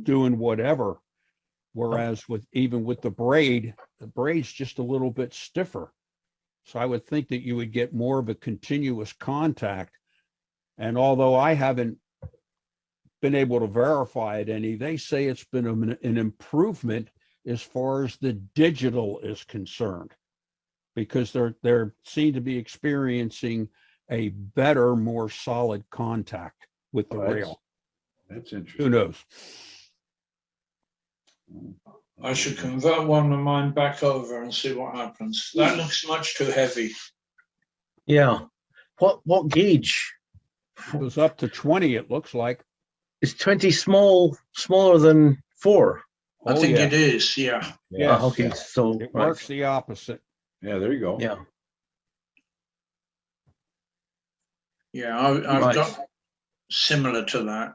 doing whatever. Whereas with the braid's just a little bit stiffer. So I would think that you would get more of a continuous contact. And although I haven't been able to verify it any, they say it's been an improvement as far as the digital is concerned, because they're seen to be experiencing a better, more solid contact with the rail. That's interesting. Who knows? I should convert one of mine back over and see what happens. That looks much too heavy. Yeah. What gauge? It goes up to 20, it looks like. Is 20 smaller than 4? I think it is, yeah. Yes. Okay, so It works the opposite. Yeah, there you go. Yeah. Yeah, I've got similar to that.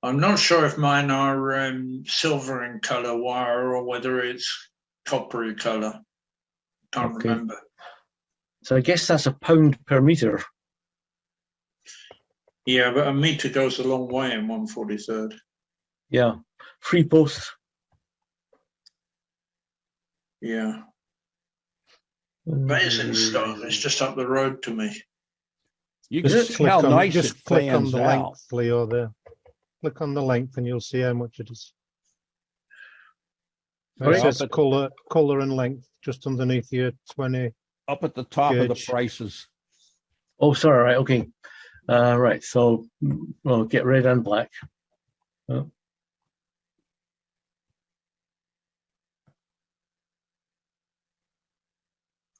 I'm not sure if mine are silver in color wire or whether it's coppery color. Can't remember. So I guess that's a pound per meter. Yeah, but a meter goes a long way in 1/43. Yeah. Free post. Yeah. Amazing stuff. It's just up the road to me. You can see how nice it click on fans the out. length, Leo, there. Click on the length and you'll see how much it is. Sorry? It says color and length just underneath your 20. Up at the top of the Gauge. prices. Oh, sorry. Right. Okay. Right. So we'll get red and black. Oh.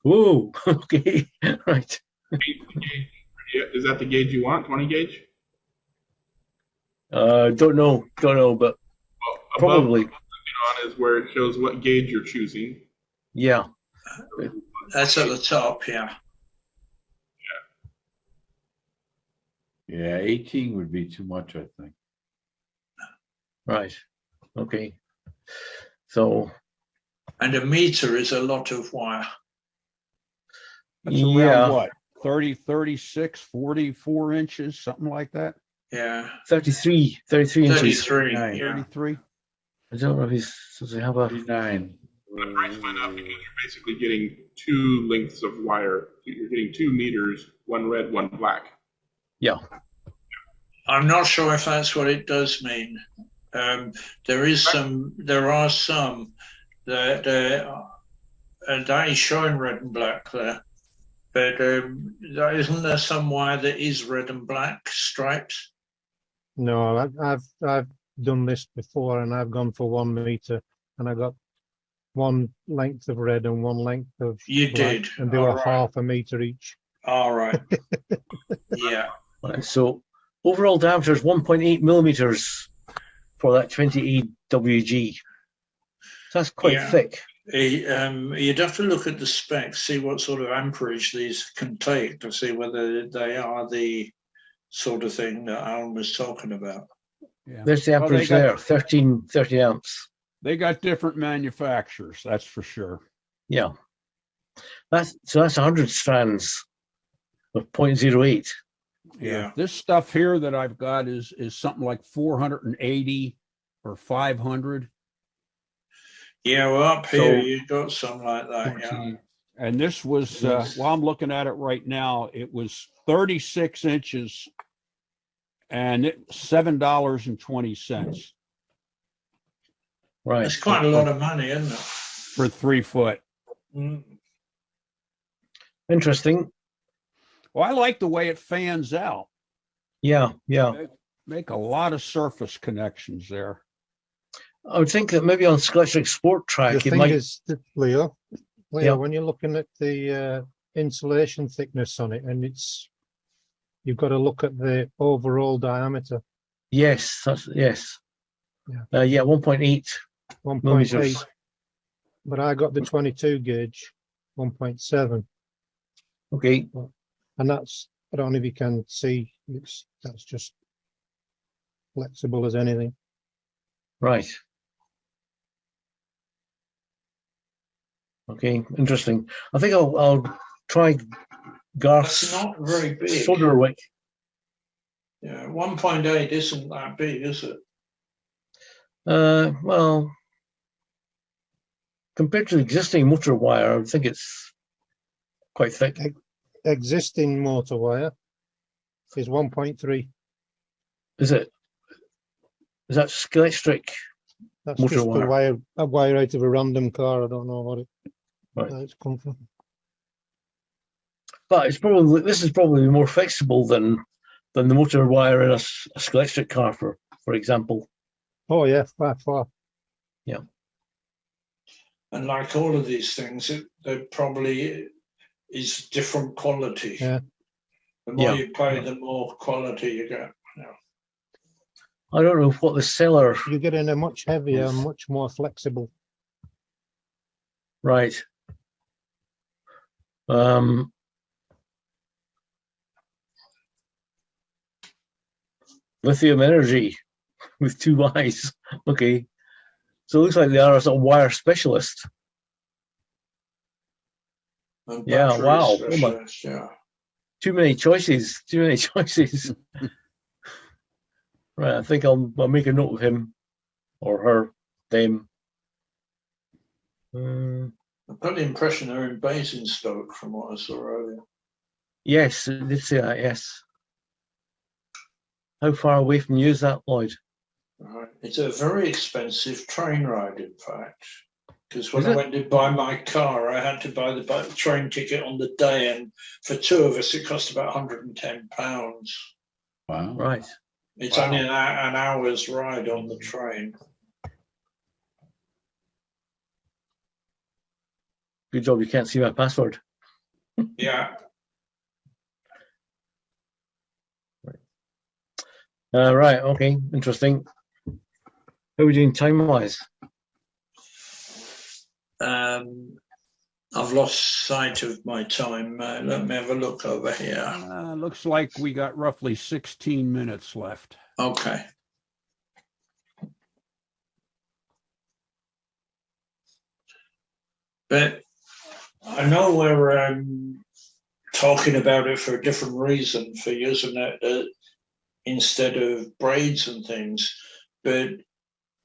Whoa. Okay. Right. Is that the gauge you want? 20 gauge? Don't know, but Well, probably. above on is where it shows what gauge you're choosing. Yeah. That's at the top, yeah. Yeah, 18 would be too much, I think. Right. Okay. So. And a meter is a lot of wire. That's around what? 30, 36, 44 inches, something like that? Yeah. 33 inches. 33. Yeah. Yeah. 33? I don't know if does he have a. 39. The price went up because you're basically getting 2 lengths of wire. You're getting 2 meters, one red, one black. Yeah. I'm not sure if that's what it does mean. There are some that is showing red and black there. But isn't there some wire that is red and black stripes? No, I've done this before and I've gone for 1 meter and I got one length of red and one length of You black, did. and they All were right. half a meter each. All right. Yeah. Right, so overall diameter is 1.8 millimeters for that 20 EWG. So that's quite thick. You'd have to look at the specs, see what sort of amperage these can take to see whether they are the sort of thing that Alan was talking about. Yeah. There's the amperage there, 30 amps. They got different manufacturers, that's for sure. Yeah. That's 100 strands of 0.08. Yeah. This stuff here that I've got is something like 480 or 500. Yeah, well, up here you got something like that. Yeah. And this was, while I'm looking at it right now, it was 36 inches and $7.20 Right. That's quite a lot of money, isn't it? for 3 foot. Mm. Interesting. Well, I like the way it fans out. Yeah, yeah. Make a lot of surface connections there. I would think that maybe on Scalextric Sport Track, The it thing might. is, Leo, Yeah. when you're looking at the insulation thickness on it, and you've got to look at the overall diameter. Yes, yes. Yeah. 1.8 1.8, millimeters. but I got the 22 gauge, 1.7, Okay. and that's, I don't know if you can see, that's just flexible as anything. Right. Okay, interesting. I think I'll try That's Garth's not very big. Soderwick. Yeah, 1.8 isn't that big, is it? Well, compared to the existing motor wire, I think it's quite thick. Existing motor wire is 1.3. Is it? Is that Scalextric? That's Motor just wire. a wire out of a random car. I don't know what Right. it's come from. But it's probably this is probably more flexible than the motor wire in a Scalextric car, for example. Oh yeah, far. And like all of these things, there probably is different quality. Yeah. The more Yeah. you pay, the more quality you get. Yeah. I don't know what the seller. You're getting a much heavier, much more flexible. Right. Lithium energy with 2 Y's. Okay. So it looks like they are a sort of wire specialist. And Yeah, battery wow. specialist, yeah. Too many choices. Too many choices. Right. I think I'll make a note of him or her, them. I've got the impression they're in Basingstoke from what I saw earlier. Yes, it did say that, yes. How far away from you is that, Lloyd? Right. It's a very expensive train ride, in fact. Because when Is I it? went to buy my car, I had to buy the train ticket on the day, and for 2 of us, it cost about £110. Wow. Right. It's Wow. only an hour's ride on the train. Good job you can't see my password. Yeah. Right, okay, interesting. How are we doing time-wise? I've lost sight of my time. Let me have a look over here. Looks like we got roughly 16 minutes left. Okay. But I know we're talking about it for a different reason, for using it instead of braids and things, but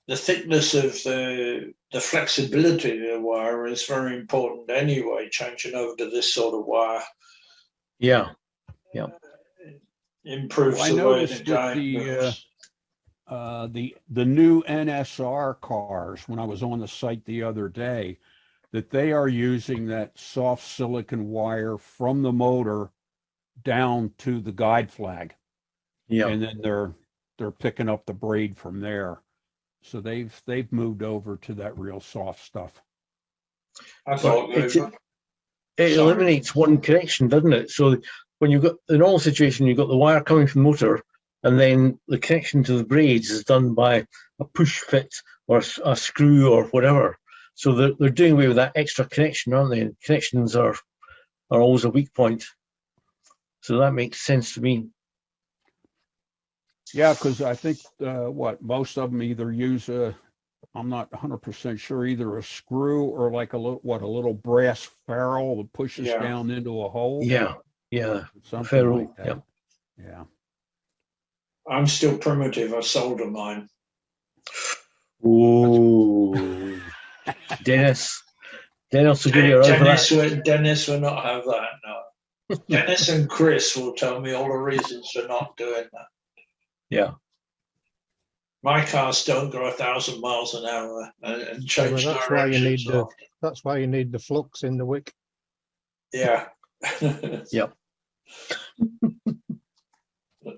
the thickness of the flexibility of the wire is very important anyway, changing over to this sort of wire. Yeah. Improves Well, I the way the noticed that guy moves. the new NSR cars, when I was on the site the other day, that they are using that soft silicon wire from the motor down to the guide flag. Yeah. And then they're picking up the braid from there. So they've moved over to that real soft stuff. I thought It eliminates one connection, doesn't it? So when you've got the normal situation, you've got the wire coming from the motor, and then the connection to the braids is done by a push fit or a screw or whatever. So they're doing away with that extra connection, aren't they? And connections are always a weak point. So that makes sense to me. Yeah, because I think most of them either use I'm not 100% sure, either a screw or like a little brass ferrule that pushes down into a hole. Yeah, something ferrule, like that. Yeah. I'm still primitive. I solder mine. Ooh, Dennis will give you a run for that. Dennis will not have that. No, Dennis and Chris will tell me all the reasons for not doing that. Yeah. My cars don't go 1,000 miles an hour and change Well, directions. That's why you need the flux in the wick. Yeah. Yep. There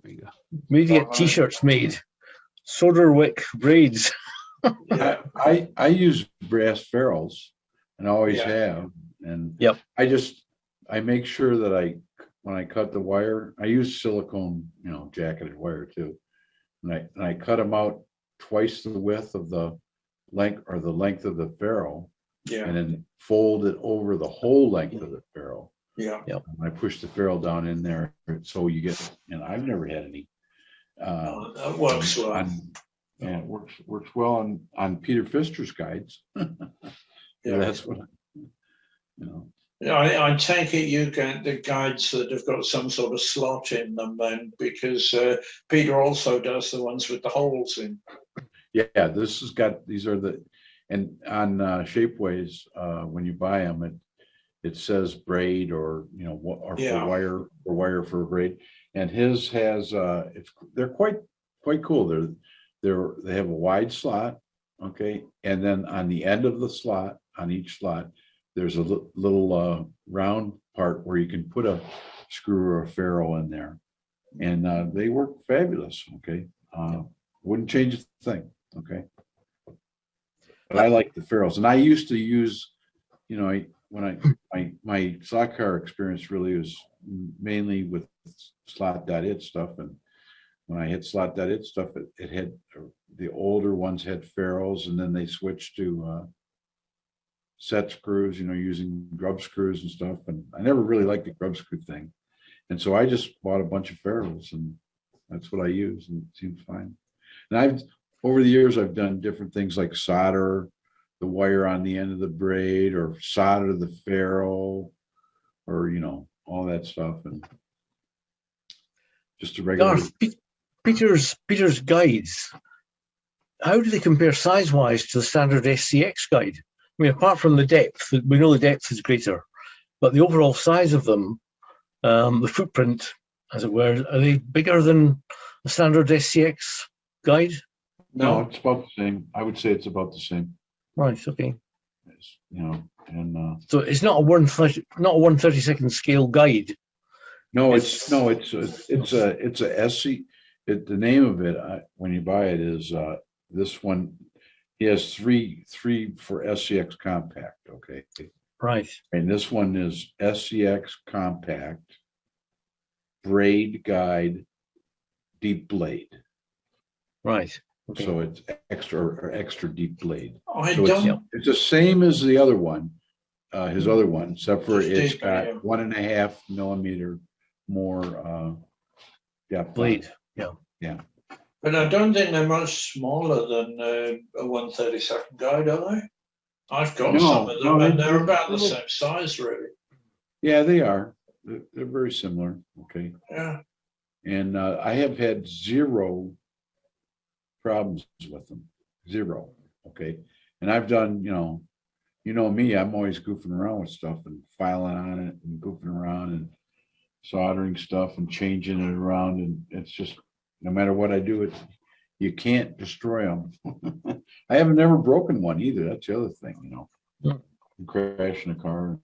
you go. We need to get T-shirts made. Soderwick braids. Yeah. I use brass ferrules and always have. And I make sure that when I cut the wire, I use silicone, jacketed wire too. And I cut them out twice the width of the length of the ferrule. Yeah. And then fold it over the whole length of the ferrule. Yeah. Yep. And I push the ferrule down in there, so you get. I've never had any. That works well. Yeah, it works well on Peter Pfister's guides. Yeah. That's what, you know. Yeah, I take it you get the guides that have got some sort of slot in them then, because Peter also does the ones with the holes in. Yeah, this has got, these are the, and on Shapeways, when you buy them, it says braid or, you know, or Yeah. for wire for a braid. And his has, they're quite cool. They have a wide slot, okay? And then on the end of the slot, on each slot, there's a little round part where you can put a screw or a ferrule in there. And they work fabulous, okay? Wouldn't change a thing, okay? But I like the ferrules. And I used to use, you know, my slot car experience really was mainly with slot.it stuff. And when I hit slot.it stuff, it had, the older ones had ferrules, and then they switched to set screws, you know, using grub screws and stuff. And I never really liked the grub screw thing. And so I just bought a bunch of ferrules, and that's what I use, and it seems fine. And over the years, I've done different things like solder the wire on the end of the braid, or solder the ferrule, or, you know, all that stuff. And just a regular. Garth, Peter's guides, how do they compare size-wise to the standard SCX guide? I mean, apart from the depth, we know the depth is greater, but the overall size of them, the footprint, as it were, are they bigger than the standard SCX guide? No, it's about the same. I would say it's about the same. Right. Okay. You know, and so it's not a 1/32 scale guide. No, it's a SC. The name of it when you buy it is this one. He has three for SCX compact. Okay. Right. And this one is SCX compact, braid guide, deep blade. Right. Okay. So it's extra deep blade. It's the same as the other one, his other one, except for it's got 1.5 millimeter more blade. Yeah. But I don't think they're much smaller than a 1/32 guide, are they? I've got some of them, and they're about the same size, really. Yeah, they are. They're very similar. Okay. Yeah. And I have had zero problems with them. Zero. Okay. And I've done, you know me, I'm always goofing around with stuff and filing on it and goofing around and soldering stuff and changing it around. And it's just, no matter what I do, you can't destroy them. I haven't never broken one either. That's the other thing, you know. Yeah. Crashing a car.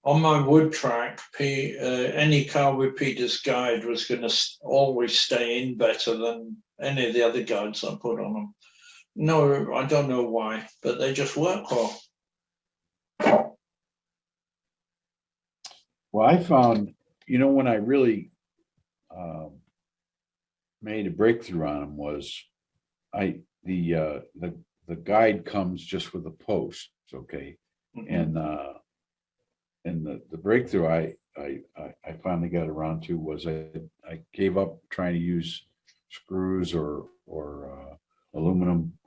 On my wood track, any car with Peter's guide was going to always stay in better than any of the other guides I put on them. No, I don't know why, but they just work well. Well, I found, when I really made a breakthrough on them was the guide comes just with a post, okay, mm-hmm. And the breakthrough I finally got around to was I gave up trying to use screws or aluminum,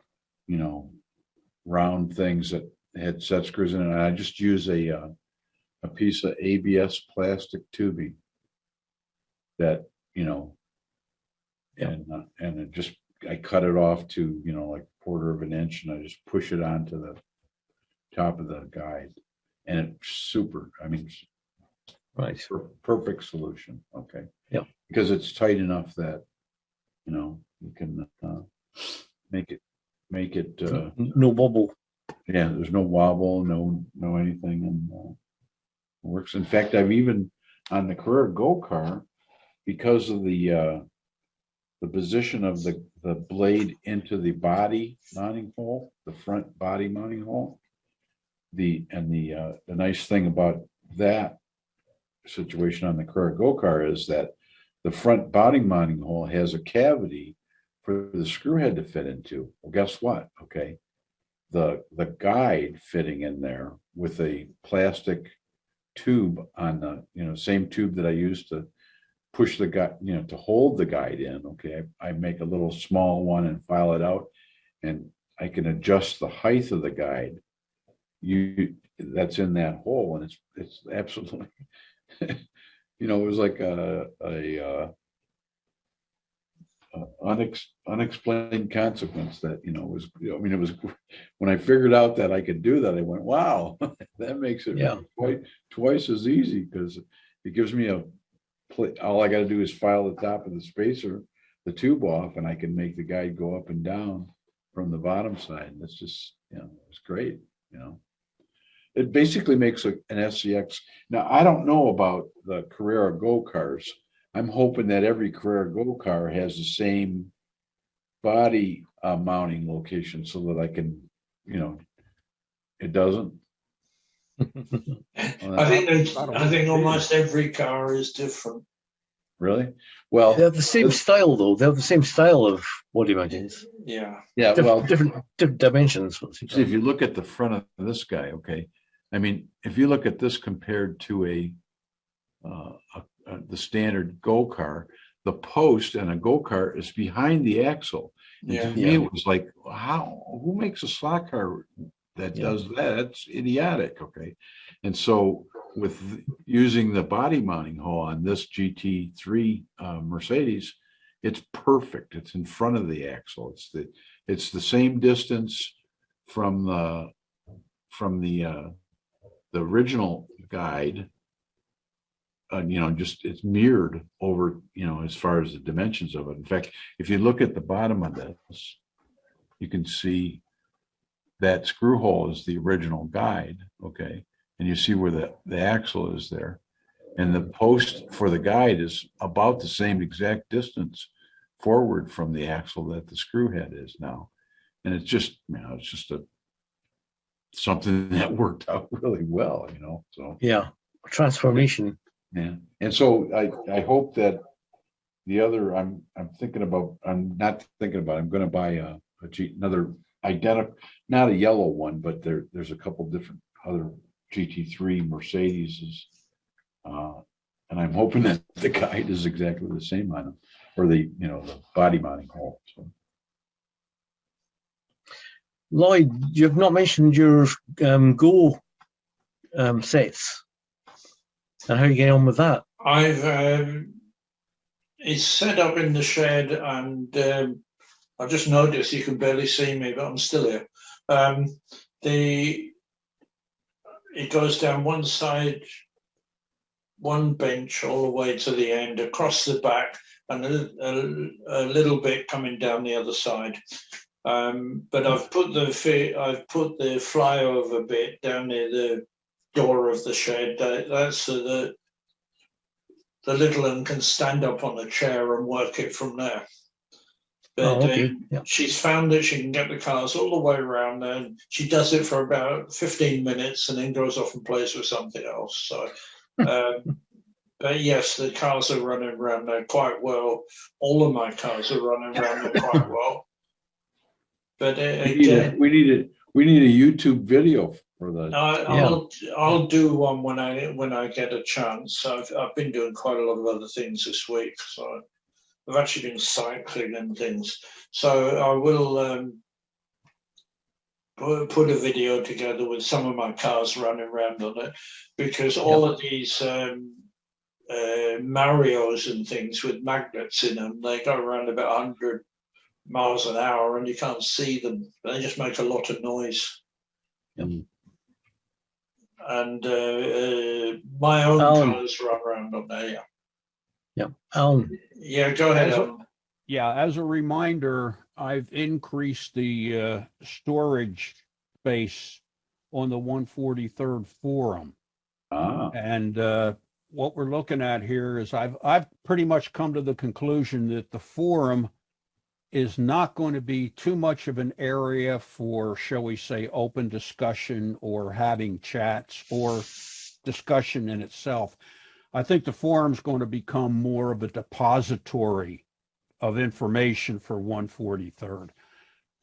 round things that had set screws in it. And I just use a piece of ABS plastic tubing that, and it just, I cut it off to, like 1/4 of an inch, and I just push it onto the top of the guide. And it's super, right. Perfect solution. Okay. Yeah. Because it's tight enough that, you can make it no wobble. Yeah, there's no wobble, no anything, and it works. In fact, I've even on the Carrera Go car, because of the position of the blade into the body mounting hole, the front body mounting hole. The nice thing about that situation on the Carrera Go car is that the front body mounting hole has a cavity for the screw head to fit into. Well, guess what? Okay, the guide fitting in there with a plastic tube on the same tube that I used to push the guide, to hold the guide in. Okay, I make a little small one and file it out, and I can adjust the height of the guide. That's in that hole, and it's absolutely, it was like a unexplained consequence that was. I mean, it was when I figured out that I could do that. I went, wow, that makes it twice as easy, because it gives me all I got to do is file the top of the spacer, the tube off, and I can make the guide go up and down from the bottom side. And it's just, it's great. It basically makes an SCX. Now, I don't know about the Carrera Go cars. I'm hoping that every Carrera Go car has the same body mounting location, so that I can, it doesn't. I think almost every car is different. Really? Well, they have the same style, though. They have the same style of body mountings. Yeah. Yeah. Different dimensions. See, if you look at the front of this guy, okay. I mean, if you look at this compared to the standard Go car, the post in a Go car is behind the axle. And to me, it was like, who makes a slot car that does that? That's idiotic. Okay. And so with using the body mounting hole on this GT3 Mercedes, it's perfect. It's in front of the axle. It's the same distance from the original guide. Just it's mirrored over, as far as the dimensions of it. In fact, if you look at the bottom of this, you can see that screw hole is the original guide, okay? And you see where the axle is there. And the post for the guide is about the same exact distance forward from the axle that the screw head is now. And it's just, something that worked out really well, so. Yeah, transformation. Yeah. And so I hope that the other, I'm not thinking about, I'm going to buy another identical, not a yellow one, but there's a couple different other GT3 Mercedes, and I'm hoping that the guide is exactly the same on them, or the body mounting hole. So. Lloyd, you've not mentioned your Go sets and how you get on with that. It's set up in the shed, and I just noticed you can barely see me, but I'm still here. It goes down one side, one bench all the way to the end, across the back, and a little bit coming down the other side. But I've put the flyover bit down near the door of the shed. That's so that the little one can stand up on a chair and work it from there. But she's found that she can get the cars all the way around, and she does it for about 15 minutes and then goes off and plays with something else. So, but yes, the cars are running around there quite well. All of my cars are running around there quite well. But we need a YouTube video for that. I'll do one when I get a chance. I've been doing quite a lot of other things this week, so I've actually been cycling and things. So I will put a video together with some of my cars running around on it, because all of these Marios and things with magnets in them, they go around about 100 miles an hour and you can't see them. They just make a lot of noise. And my own cars run around on there. Yeah, go ahead. As a reminder, I've increased the storage space on the 143rd forum. And what we're looking at here is I've pretty much come to the conclusion that the forum is not going to be too much of an area for, shall we say, open discussion or having chats or discussion in itself. I think the forum's going to become more of a depository of information for 143rd.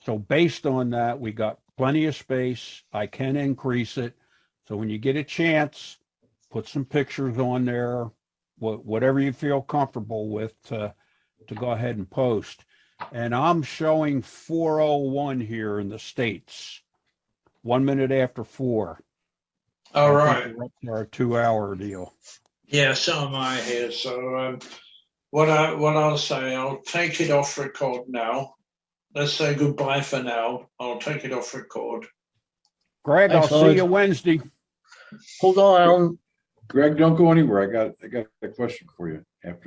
So based on that, we got plenty of space. I can increase it. So when you get a chance, put some pictures on there, whatever you feel comfortable with to go ahead and post. And I'm showing 4:01 here in the States. 1 minute after 4. All I right. think we're up to our 2-hour deal. Yeah, so am I here. So what I'll say, I'll take it off record now. Let's say goodbye for now. I'll take it off record. Greg, Thanks, I'll see Lloyd. you Wednesday. Hold on, Alan. Greg, don't go anywhere. I got a question for you after